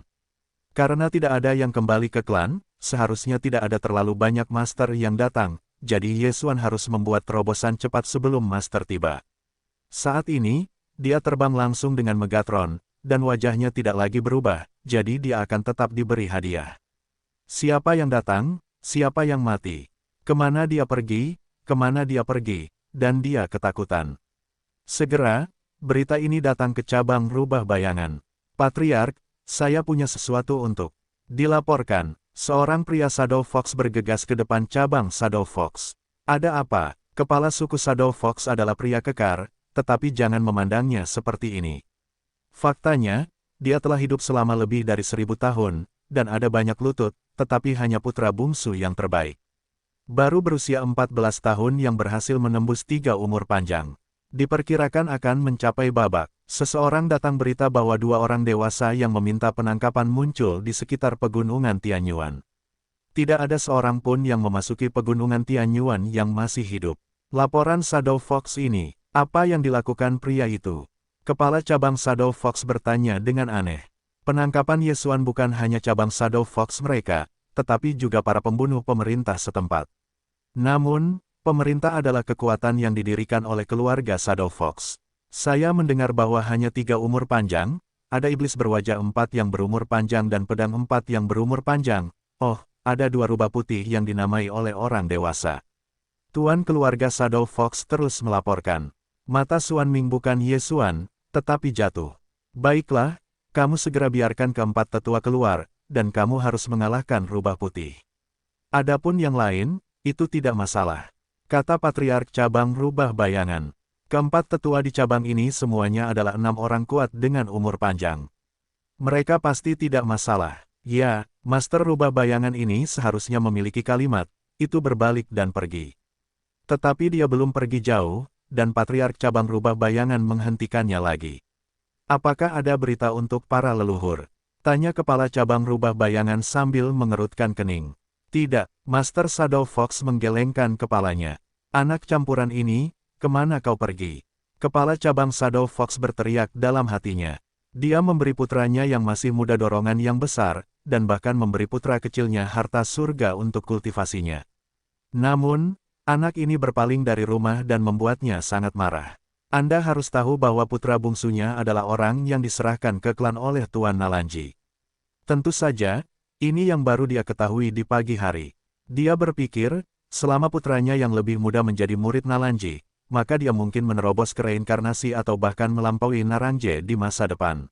[SPEAKER 1] Karena tidak ada yang kembali ke klan, seharusnya tidak ada terlalu banyak master yang datang, jadi Ye Xuan harus membuat terobosan cepat sebelum master tiba. Saat ini, dia terbang langsung dengan Megatron, dan wajahnya tidak lagi berubah, jadi dia akan tetap diberi hadiah. Siapa yang datang, siapa yang mati, kemana dia pergi, dan dia ketakutan. Segera, berita ini datang ke cabang rubah bayangan. Patriark, saya punya sesuatu untuk dilaporkan. Seorang pria Shadow Fox bergegas ke depan cabang Shadow Fox. Ada apa? Kepala suku Shadow Fox adalah pria kekar, tetapi jangan memandangnya seperti ini. Faktanya, dia telah hidup selama lebih dari 1000 tahun, dan ada banyak lutut, tetapi hanya putra bungsu yang terbaik. Baru berusia 14 tahun yang berhasil menembus 3 umur panjang. Diperkirakan akan mencapai babak. Seseorang datang berita bahwa 2 orang dewasa yang meminta penangkapan muncul di sekitar pegunungan Tianyuan. Tidak ada seorang pun yang memasuki pegunungan Tianyuan yang masih hidup. Laporan Shadow Fox ini, apa yang dilakukan pria itu? Kepala cabang Shadow Fox bertanya dengan aneh. Penangkapan Ye Xuan bukan hanya cabang Shadow Fox mereka, tetapi juga para pembunuh pemerintah setempat. Namun, pemerintah adalah kekuatan yang didirikan oleh keluarga Shadow Fox. Saya mendengar bahwa hanya 3 umur panjang, ada iblis berwajah 4 yang berumur panjang dan pedang 4 yang berumur panjang. Oh, ada 2 rubah putih yang dinamai oleh orang dewasa. Tuan keluarga Shadow Fox terus melaporkan. Mata Xuan Ming bukan Ye Xuan, tetapi jatuh. Baiklah, kamu segera biarkan keempat tetua keluar, dan kamu harus mengalahkan rubah putih. Adapun yang lain, itu tidak masalah, kata Patriark cabang rubah bayangan. Keempat tetua di cabang ini semuanya adalah 6 orang kuat dengan umur panjang. Mereka pasti tidak masalah. Ya, Master rubah bayangan ini seharusnya memiliki kalimat, itu berbalik dan pergi. Tetapi dia belum pergi jauh, dan Patriark cabang rubah bayangan menghentikannya lagi. Apakah ada berita untuk para leluhur? Tanya kepala cabang rubah bayangan sambil mengerutkan kening. Tidak, Master Shadow Fox menggelengkan kepalanya. Anak campuran ini, kemana kau pergi? Kepala cabang Shadow Fox berteriak dalam hatinya. Dia memberi putranya yang masih muda dorongan yang besar, dan bahkan memberi putra kecilnya harta surga untuk kultivasinya. Namun, anak ini berpaling dari rumah dan membuatnya sangat marah. Anda harus tahu bahwa putra bungsunya adalah orang yang diserahkan ke klan oleh Tuan Nalanji. Tentu saja, ini yang baru dia ketahui di pagi hari. Dia berpikir, selama putranya yang lebih muda menjadi murid Nalanji, maka dia mungkin menerobos ke reinkarnasi atau bahkan melampaui Naranje di masa depan.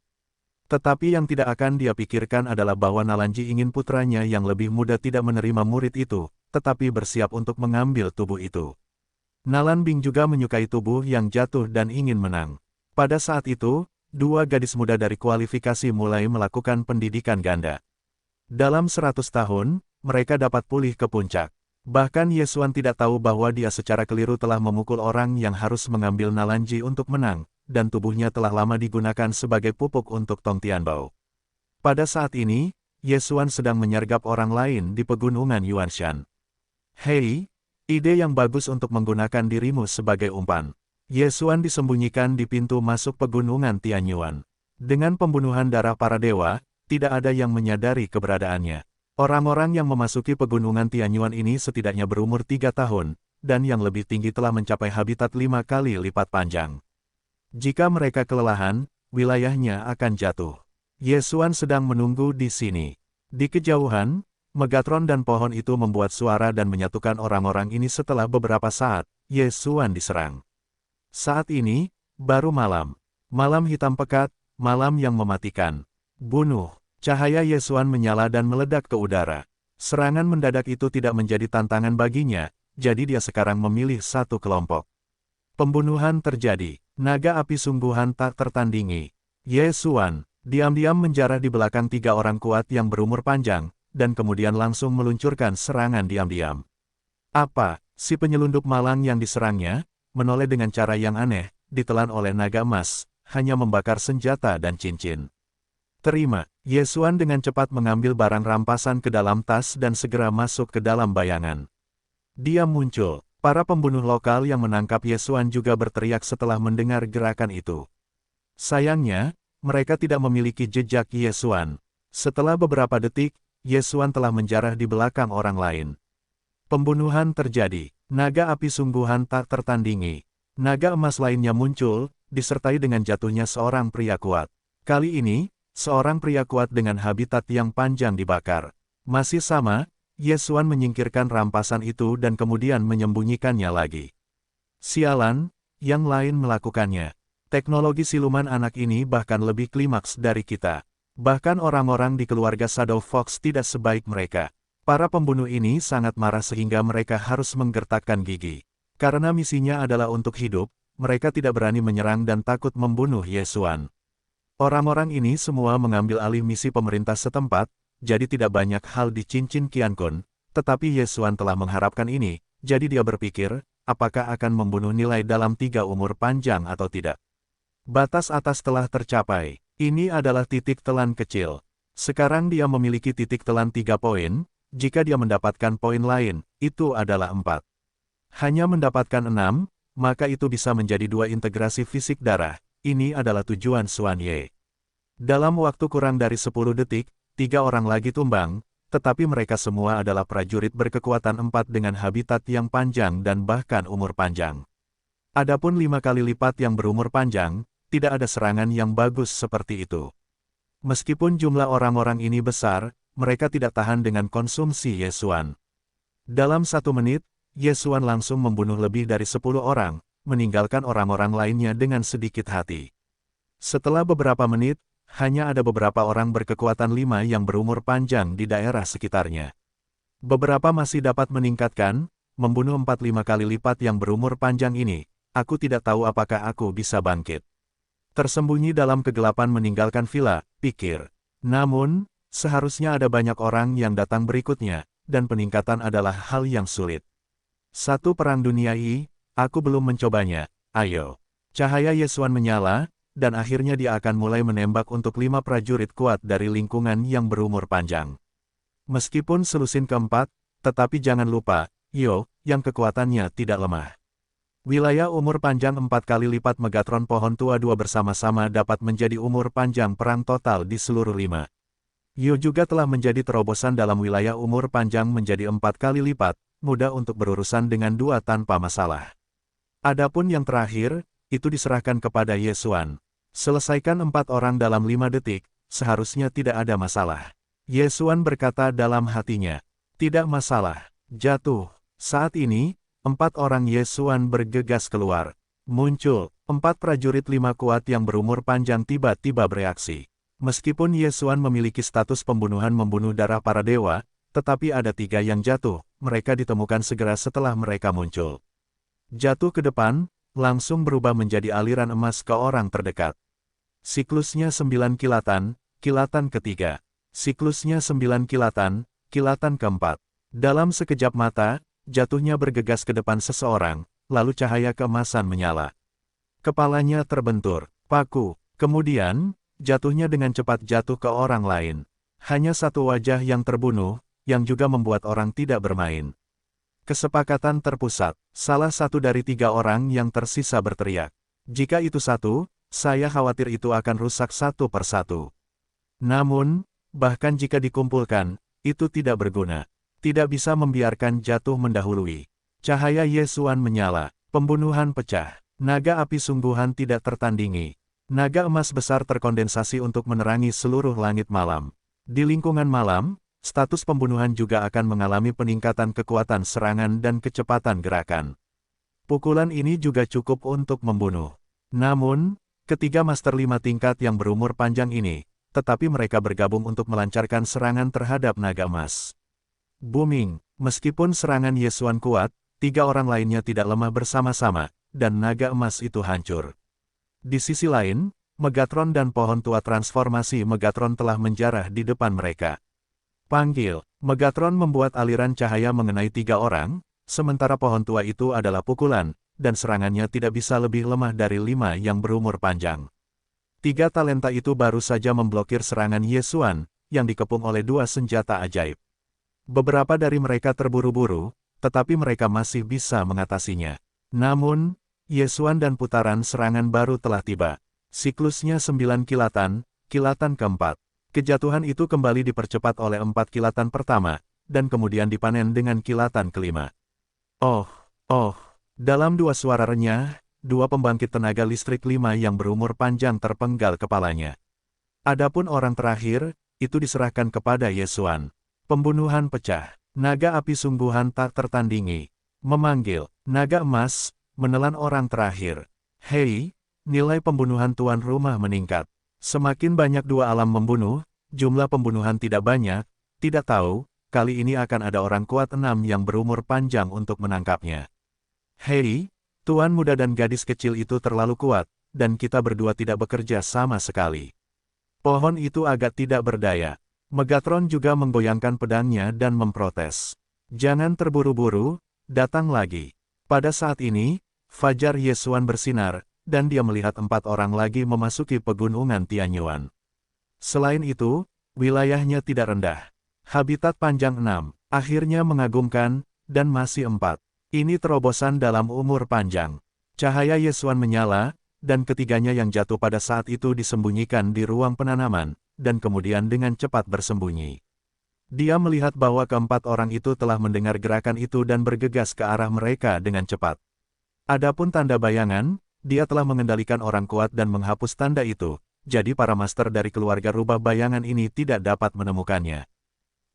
[SPEAKER 1] Tetapi yang tidak akan dia pikirkan adalah bahwa Nalanji ingin putranya yang lebih muda tidak menerima murid itu, tetapi bersiap untuk mengambil tubuh itu. Nalan Bing juga menyukai tubuh yang jatuh dan ingin menang. Pada saat itu, 2 gadis muda dari kualifikasi mulai melakukan pendidikan ganda. Dalam 100 tahun, mereka dapat pulih ke puncak. Bahkan Ye Xuan tidak tahu bahwa dia secara keliru telah memukul orang yang harus mengambil Nalanji untuk menang, dan tubuhnya telah lama digunakan sebagai pupuk untuk Tong Tianbao. Pada saat ini, Ye Xuan sedang menyergap orang lain di pegunungan Yuanshan. Hei, ide yang bagus untuk menggunakan dirimu sebagai umpan. Ye Xuan disembunyikan di pintu masuk pegunungan Tianyuan. Dengan pembunuhan darah para dewa, tidak ada yang menyadari keberadaannya. Orang-orang yang memasuki pegunungan Tianyuan ini setidaknya berumur 3 tahun, dan yang lebih tinggi telah mencapai habitat 5 kali lipat panjang. Jika mereka kelelahan, wilayahnya akan jatuh. Ye Xuan sedang menunggu di sini. Di kejauhan, Megatron dan pohon itu membuat suara dan menyatukan orang-orang ini. Setelah beberapa saat, Ye Xuan diserang. Saat ini, baru malam. Malam hitam pekat, malam yang mematikan. Bunuh. Cahaya Ye Xuan menyala dan meledak ke udara. Serangan mendadak itu tidak menjadi tantangan baginya, jadi dia sekarang memilih satu kelompok. Pembunuhan terjadi. Naga api sungguhan tak tertandingi. Ye Xuan, diam-diam menjarah di belakang 3 orang kuat yang berumur panjang, dan kemudian langsung meluncurkan serangan diam-diam. Apa, si penyelundup malang yang diserangnya, menoleh dengan cara yang aneh, ditelan oleh naga emas, hanya membakar senjata dan cincin. Terima. Yesuan dengan cepat mengambil barang rampasan ke dalam tas dan segera masuk ke dalam bayangan. Dia muncul. Para pembunuh lokal yang menangkap Yesuan juga berteriak setelah mendengar gerakan itu. Sayangnya, mereka tidak memiliki jejak Yesuan. Setelah beberapa detik, Yesuan telah menjarah di belakang orang lain. Pembunuhan terjadi. Naga api sungguhan tak tertandingi. Naga emas lainnya muncul, disertai dengan jatuhnya seorang pria kuat. Kali ini, seorang pria kuat dengan habitat yang panjang dibakar. Masih sama, Yesuan menyingkirkan rampasan itu dan kemudian menyembunyikannya lagi. Sialan, yang lain melakukannya. Teknologi siluman anak ini bahkan lebih klimaks dari kita. Bahkan orang-orang di keluarga Shadow Fox tidak sebaik mereka. Para pembunuh ini sangat marah sehingga mereka harus menggertakkan gigi. Karena misinya adalah untuk hidup, mereka tidak berani menyerang dan takut membunuh Yesuan. Orang-orang ini semua mengambil alih misi pemerintah setempat, jadi tidak banyak hal di cincin Qiankun, tetapi Yesuan telah mengharapkan ini, jadi dia berpikir, apakah akan membunuh nilai dalam 3 umur panjang atau tidak. Batas atas telah tercapai. Ini adalah titik telan kecil. Sekarang dia memiliki titik telan 3 poin, jika dia mendapatkan poin lain, itu adalah 4. Hanya mendapatkan 6, maka itu bisa menjadi 2 integrasi fisik darah. Ini adalah tujuan Xuan Ye. Dalam waktu kurang dari 10 detik, 3 orang lagi tumbang, tetapi mereka semua adalah prajurit berkekuatan 4 dengan habitat yang panjang dan bahkan umur panjang. Adapun 5 kali lipat yang berumur panjang, tidak ada serangan yang bagus seperti itu. Meskipun jumlah orang-orang ini besar, mereka tidak tahan dengan konsumsi Yesuan. Dalam 1 menit, Yesuan langsung membunuh lebih dari 10 orang, meninggalkan orang-orang lainnya dengan sedikit hati. Setelah beberapa menit, hanya ada beberapa orang berkekuatan 5 yang berumur panjang di daerah sekitarnya. Beberapa masih dapat meningkatkan, membunuh 4-5 kali lipat yang berumur panjang ini, aku tidak tahu apakah aku bisa bangkit. Tersembunyi dalam kegelapan meninggalkan villa, pikir. Namun, seharusnya ada banyak orang yang datang berikutnya, dan peningkatan adalah hal yang sulit. 1 Perang Dunia I, aku belum mencobanya, ayo. Cahaya Yesuan menyala, dan akhirnya dia akan mulai menembak untuk 5 prajurit kuat dari lingkungan yang berumur panjang. Meskipun selusin keempat, tetapi jangan lupa, Yo, yang kekuatannya tidak lemah. Wilayah umur panjang 4 kali lipat Megatron pohon tua 2 bersama-sama dapat menjadi umur panjang perang total di seluruh 5. Yo juga telah menjadi terobosan dalam wilayah umur panjang menjadi 4 kali lipat, mudah untuk berurusan dengan 2 tanpa masalah. Adapun yang terakhir, itu diserahkan kepada Yesuan. Selesaikan 4 orang dalam 5 detik, seharusnya tidak ada masalah. Yesuan berkata dalam hatinya, tidak masalah, jatuh. Saat ini, 4 orang Yesuan bergegas keluar. Muncul, 4 prajurit 5 kuat yang berumur panjang tiba-tiba bereaksi. Meskipun Yesuan memiliki status pembunuhan membunuh darah para dewa, tetapi ada 3 yang jatuh, mereka ditemukan segera setelah mereka muncul. Jatuh ke depan, langsung berubah menjadi aliran emas ke orang terdekat. Siklusnya 9 kilatan, kilatan ketiga. Siklusnya 9 kilatan, kilatan keempat. Dalam sekejap mata, jatuhnya bergegas ke depan seseorang, lalu cahaya keemasan menyala. Kepalanya terbentur, paku, kemudian, jatuhnya dengan cepat jatuh ke orang lain. Hanya 1 wajah yang terbunuh, yang juga membuat orang tidak bermain. Kesepakatan terpusat, salah satu dari 3 orang yang tersisa berteriak. Jika itu 1, saya khawatir itu akan rusak 1 per 1. Namun, bahkan jika dikumpulkan, itu tidak berguna. Tidak bisa membiarkan jatuh mendahului. Cahaya Yesuan menyala, pembunuhan pecah. Naga api sungguhan tidak tertandingi. Naga emas besar terkondensasi untuk menerangi seluruh langit malam. Di lingkungan malam, status pembunuhan juga akan mengalami peningkatan kekuatan serangan dan kecepatan gerakan. Pukulan ini juga cukup untuk membunuh. Namun, ketiga Master 5 tingkat yang berumur panjang ini, tetapi mereka bergabung untuk melancarkan serangan terhadap naga emas. Booming, meskipun serangan Yesuan kuat, 3 orang lainnya tidak lemah bersama-sama, dan naga emas itu hancur. Di sisi lain, Megatron dan pohon tua transformasi Megatron telah menjarah di depan mereka. Panggil, Megatron membuat aliran cahaya mengenai 3 orang, sementara pohon tua itu adalah pukulan, dan serangannya tidak bisa lebih lemah dari 5 yang berumur panjang. Tiga talenta itu baru saja memblokir serangan Ye Xuan, yang dikepung oleh dua senjata ajaib. Beberapa dari mereka terburu-buru, tetapi mereka masih bisa mengatasinya. Namun, Ye Xuan dan putaran serangan baru telah tiba. Siklusnya 9 kilatan, kilatan keempat. Kejatuhan itu kembali dipercepat oleh 4 kilatan pertama, dan kemudian dipanen dengan kilatan kelima. Oh, oh, dalam dua suara renyah, dua pembangkit tenaga listrik 5 yang berumur panjang terpenggal kepalanya. Adapun orang terakhir, itu diserahkan kepada Ye Xuan. Pembunuhan pecah. Naga api sungguhan tak tertandingi. Memanggil, naga emas, menelan orang terakhir. Hei, nilai pembunuhan tuan rumah meningkat. Semakin banyak dua alam membunuh, jumlah pembunuhan tidak banyak, tidak tahu, kali ini akan ada orang kuat 6 yang berumur panjang untuk menangkapnya. Hei, tuan muda dan gadis kecil itu terlalu kuat, dan kita berdua tidak bekerja sama sekali. Pohon itu agak tidak berdaya. Megatron juga menggoyangkan pedangnya dan memprotes. Jangan terburu-buru, datang lagi. Pada saat ini, fajar Ye Xuan bersinar, dan dia melihat 4 orang lagi memasuki pegunungan Tianyuan. Selain itu, wilayahnya tidak rendah. Habitat panjang 6, akhirnya mengagumkan, dan masih 4. Ini terobosan dalam umur panjang. Cahaya Ye Xuan menyala, dan ketiganya yang jatuh pada saat itu disembunyikan di ruang penanaman, dan kemudian dengan cepat bersembunyi. Dia melihat bahwa keempat orang itu telah mendengar gerakan itu dan bergegas ke arah mereka dengan cepat. Adapun tanda bayangan, dia telah mengendalikan orang kuat dan menghapus tanda itu, jadi para master dari keluarga rubah bayangan ini tidak dapat menemukannya.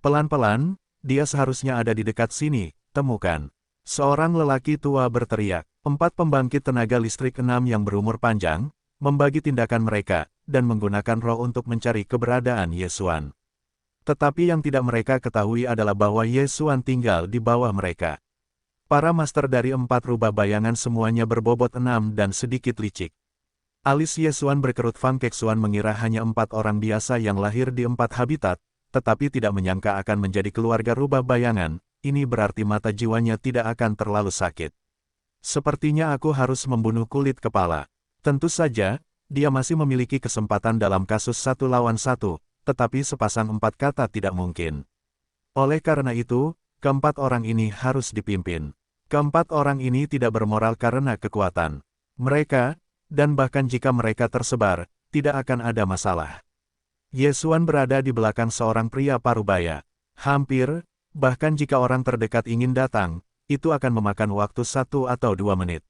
[SPEAKER 1] Pelan-pelan, dia seharusnya ada di dekat sini, temukan. Seorang lelaki tua berteriak. 4 pembangkit tenaga listrik 6 yang berumur panjang, membagi tindakan mereka, dan menggunakan roh untuk mencari keberadaan Ye Xuan. Tetapi yang tidak mereka ketahui adalah bahwa Ye Xuan tinggal di bawah mereka. Para master dari 4 rubah bayangan semuanya berbobot 6 dan sedikit licik. Alis Ye Xuan berkerut. Fang Kexuan mengira hanya 4 orang biasa yang lahir di 4 habitat, tetapi tidak menyangka akan menjadi keluarga rubah bayangan. Ini berarti mata jiwanya tidak akan terlalu sakit. Sepertinya aku harus membunuh kulit kepala. Tentu saja, dia masih memiliki kesempatan dalam kasus 1 lawan 1, tetapi sepasang 4 kata tidak mungkin. Oleh karena itu, keempat orang ini harus dipimpin. Keempat orang ini tidak bermoral karena kekuatan mereka, dan bahkan jika mereka tersebar, tidak akan ada masalah. Ye Xuan berada di belakang seorang pria parubaya. Hampir, bahkan jika orang terdekat ingin datang, itu akan memakan waktu 1 atau 2 menit.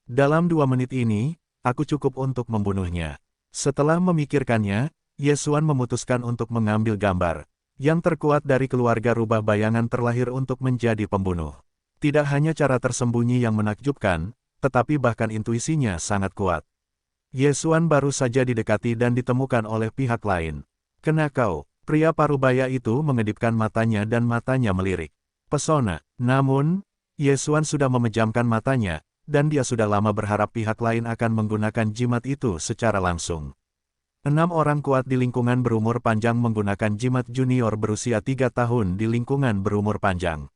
[SPEAKER 1] Dalam 2 menit ini, aku cukup untuk membunuhnya. Setelah memikirkannya, Ye Xuan memutuskan untuk mengambil gambar. Yang terkuat dari keluarga rubah bayangan terlahir untuk menjadi pembunuh. Tidak hanya cara tersembunyi yang menakjubkan, tetapi bahkan intuisinya sangat kuat. Ye Xuan baru saja didekati dan ditemukan oleh pihak lain. Kena kau, pria parubaya itu mengedipkan matanya dan matanya melirik. Pesona, namun, Ye Xuan sudah memejamkan matanya, dan dia sudah lama berharap pihak lain akan menggunakan jimat itu secara langsung. 6 orang kuat di lingkungan berumur panjang menggunakan jimat junior berusia 3 tahun di lingkungan berumur panjang.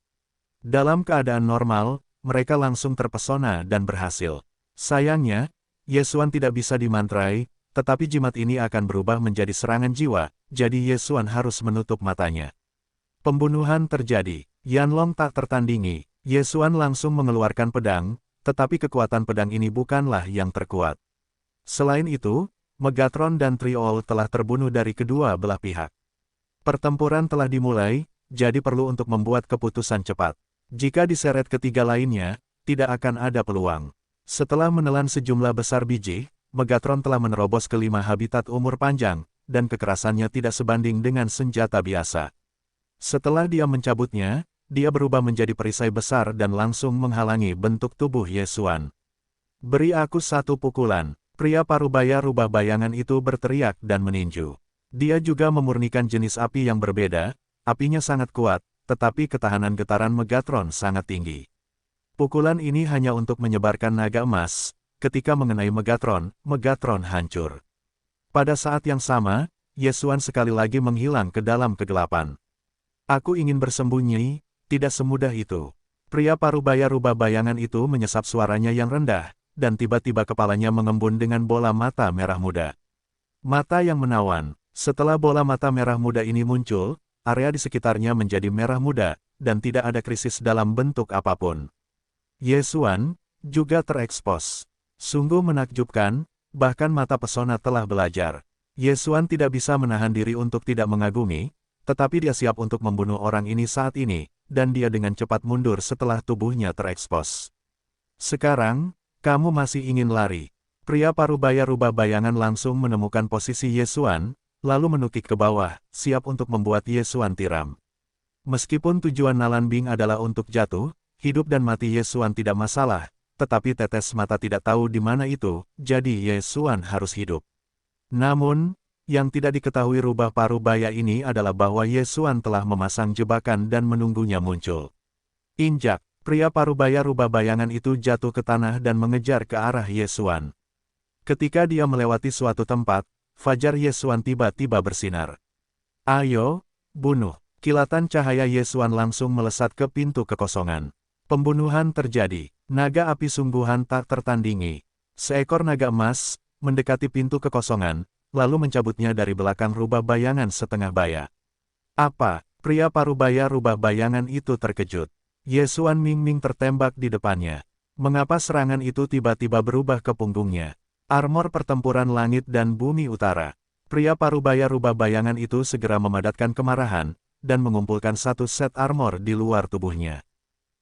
[SPEAKER 1] Dalam keadaan normal, mereka langsung terpesona dan berhasil. Sayangnya, Ye Xuan tidak bisa dimantrai, tetapi jimat ini akan berubah menjadi serangan jiwa, jadi Ye Xuan harus menutup matanya. Pembunuhan terjadi. Yanlong tak tertandingi. Ye Xuan langsung mengeluarkan pedang, tetapi kekuatan pedang ini bukanlah yang terkuat. Selain itu, Megatron dan Triol telah terbunuh dari kedua belah pihak. Pertempuran telah dimulai, jadi perlu untuk membuat keputusan cepat. Jika diseret ketiga lainnya, tidak akan ada peluang. Setelah menelan sejumlah besar biji, Megatron telah menerobos ke 5 habitat umur panjang, dan kekerasannya tidak sebanding dengan senjata biasa. Setelah dia mencabutnya, dia berubah menjadi perisai besar dan langsung menghalangi bentuk tubuh Ye Xuan. Beri aku 1 pukulan. Pria parubaya rubah bayangan itu berteriak dan meninju. Dia juga memurnikan jenis api yang berbeda, apinya sangat kuat, tetapi ketahanan getaran Megatron sangat tinggi. Pukulan ini hanya untuk menyebarkan naga emas, ketika mengenai Megatron, Megatron hancur. Pada saat yang sama, Ye Xuan sekali lagi menghilang ke dalam kegelapan. Aku ingin bersembunyi, tidak semudah itu. Pria parubaya rubah bayangan itu menyesap suaranya yang rendah, dan tiba-tiba kepalanya mengembun dengan bola mata merah muda. Mata yang menawan. Setelah bola mata merah muda ini muncul, area di sekitarnya menjadi merah muda, dan tidak ada krisis dalam bentuk apapun. Ye Xuan juga terekspos. Sungguh menakjubkan, bahkan mata pesona telah belajar. Ye Xuan tidak bisa menahan diri untuk tidak mengagumi, tetapi dia siap untuk membunuh orang ini saat ini, dan dia dengan cepat mundur setelah tubuhnya terekspos. Sekarang, kamu masih ingin lari. Pria parubaya rubah bayangan langsung menemukan posisi Ye Xuan, lalu menukik ke bawah, siap untuk membuat Ye Xuan tiram. Meskipun tujuan Nalan Bing adalah untuk jatuh, hidup dan mati Ye Xuan tidak masalah, tetapi tetes mata tidak tahu di mana itu, jadi Ye Xuan harus hidup. Namun, yang tidak diketahui rubah parubaya ini adalah bahwa Ye Xuan telah memasang jebakan dan menunggunya muncul. Injak, pria parubaya rubah bayangan itu jatuh ke tanah dan mengejar ke arah Ye Xuan. Ketika dia melewati suatu tempat, fajar Ye Xuan tiba-tiba bersinar. Ayo, bunuh. Kilatan cahaya Ye Xuan langsung melesat ke pintu kekosongan. Pembunuhan terjadi. Naga api sungguhan tak tertandingi. Seekor naga emas mendekati pintu kekosongan, lalu mencabutnya dari belakang rubah bayangan setengah baya. Apa? Pria parubaya rubah bayangan itu terkejut. Ye Xuan Ming tertembak di depannya. Mengapa serangan itu tiba-tiba berubah ke punggungnya? Armor pertempuran langit dan bumi utara. Pria parubaya rubah bayangan itu segera memadatkan kemarahan, dan mengumpulkan satu set armor di luar tubuhnya.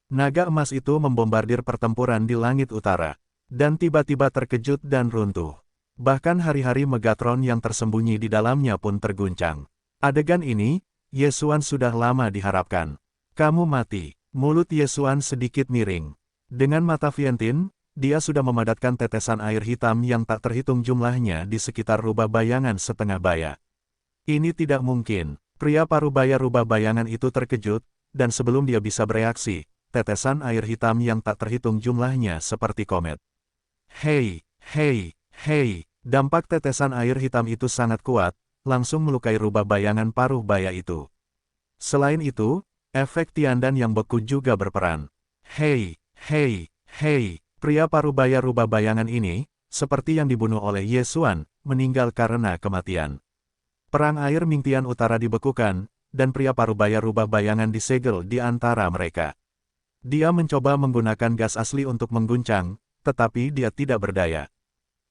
[SPEAKER 1] Naga emas itu membombardir pertempuran di langit utara, dan tiba-tiba terkejut dan runtuh. Bahkan hari-hari Megatron yang tersembunyi di dalamnya pun terguncang. Adegan ini, Ye Xuan sudah lama diharapkan. Kamu mati. Mulut Ye Xuan sedikit miring. Dengan mata Vientin, dia sudah memadatkan tetesan air hitam yang tak terhitung jumlahnya di sekitar rubah bayangan setengah baya. Ini tidak mungkin. Pria parubaya rubah bayangan itu terkejut, dan sebelum dia bisa bereaksi, tetesan air hitam yang tak terhitung jumlahnya seperti komet. Hei, hei, hei, dampak tetesan air hitam itu sangat kuat, langsung melukai rubah bayangan paruh baya itu. Selain itu, efek Tiandan yang beku juga berperan. Hei, hei, hei, pria parubaya rubah bayangan ini, seperti yang dibunuh oleh Ye Xuan, meninggal karena kematian. Perang air Mingtian Utara dibekukan, dan pria parubaya rubah bayangan disegel di antara mereka. Dia mencoba menggunakan gas asli untuk mengguncang, tetapi dia tidak berdaya.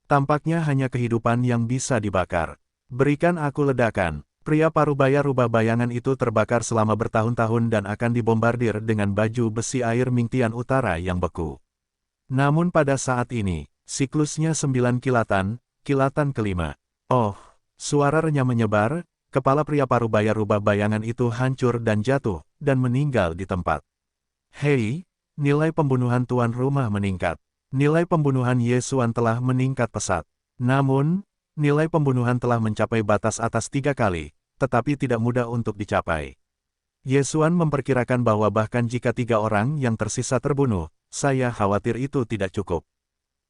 [SPEAKER 1] Tampaknya hanya kehidupan yang bisa dibakar. Berikan aku ledakan. Pria parubaya rubah bayangan itu terbakar selama bertahun-tahun dan akan dibombardir dengan baju besi air Mingtian Utara yang beku. Namun pada saat ini, siklusnya 9 kilatan, kilatan kelima. Oh! Suara renyah menyebar, kepala pria parubaya rubah bayangan itu hancur dan jatuh, dan meninggal di tempat. Hei, nilai pembunuhan tuan rumah meningkat. Nilai pembunuhan Ye Xuan telah meningkat pesat. Namun, nilai pembunuhan telah mencapai batas atas 3 kali, tetapi tidak mudah untuk dicapai. Ye Xuan memperkirakan bahwa bahkan jika 3 orang yang tersisa terbunuh, saya khawatir itu tidak cukup.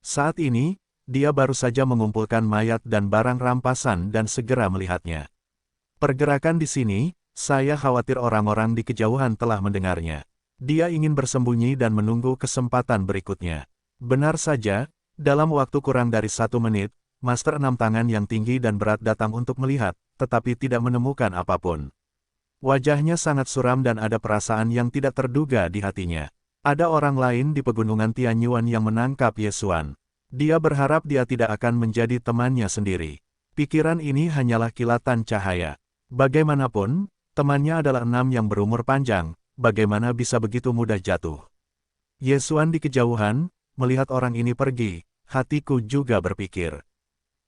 [SPEAKER 1] Saat ini, dia baru saja mengumpulkan mayat dan barang rampasan dan segera melihatnya. Pergerakan di sini, saya khawatir orang-orang di kejauhan telah mendengarnya. Dia ingin bersembunyi dan menunggu kesempatan berikutnya. Benar saja, dalam waktu kurang dari 1 menit, Master 6 tangan yang tinggi dan berat datang untuk melihat, tetapi tidak menemukan apapun. Wajahnya sangat suram dan ada perasaan yang tidak terduga di hatinya. Ada orang lain di pegunungan Tianyuan yang menangkap Ye Xuan. Dia berharap dia tidak akan menjadi temannya sendiri. Pikiran ini hanyalah kilatan cahaya. Bagaimanapun, temannya adalah 6 yang berumur panjang, bagaimana bisa begitu mudah jatuh. Ye Xuan di kejauhan, melihat orang ini pergi, hatiku juga berpikir.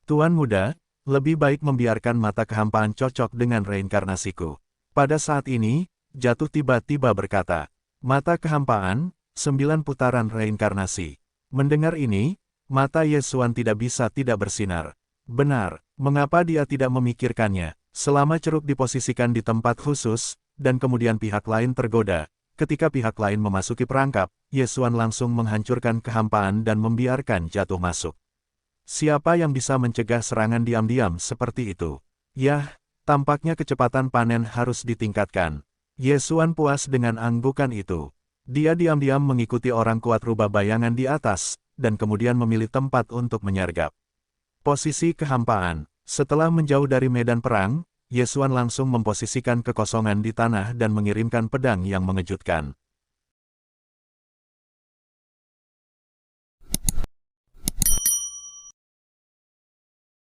[SPEAKER 1] Tuan muda, lebih baik membiarkan mata kehampaan cocok dengan reinkarnasiku. Pada saat ini, jatuh tiba-tiba berkata, mata kehampaan, 9 putaran reinkarnasi. Mendengar ini, mata Ye Xuan tidak bisa tidak bersinar. Benar, mengapa dia tidak memikirkannya? Selama ceruk diposisikan di tempat khusus, dan kemudian pihak lain tergoda, ketika pihak lain memasuki perangkap, Ye Xuan langsung menghancurkan kehampaan dan membiarkan jatuh masuk. Siapa yang bisa mencegah serangan diam-diam seperti itu? Yah, tampaknya kecepatan panen harus ditingkatkan. Ye Xuan puas dengan anggukan itu. Dia diam-diam mengikuti orang kuat rubah bayangan di atas, dan kemudian memilih tempat untuk menyergap. Posisi kehampaan. Setelah menjauh dari medan perang, Yesuan langsung memposisikan kekosongan di tanah dan mengirimkan pedang yang mengejutkan.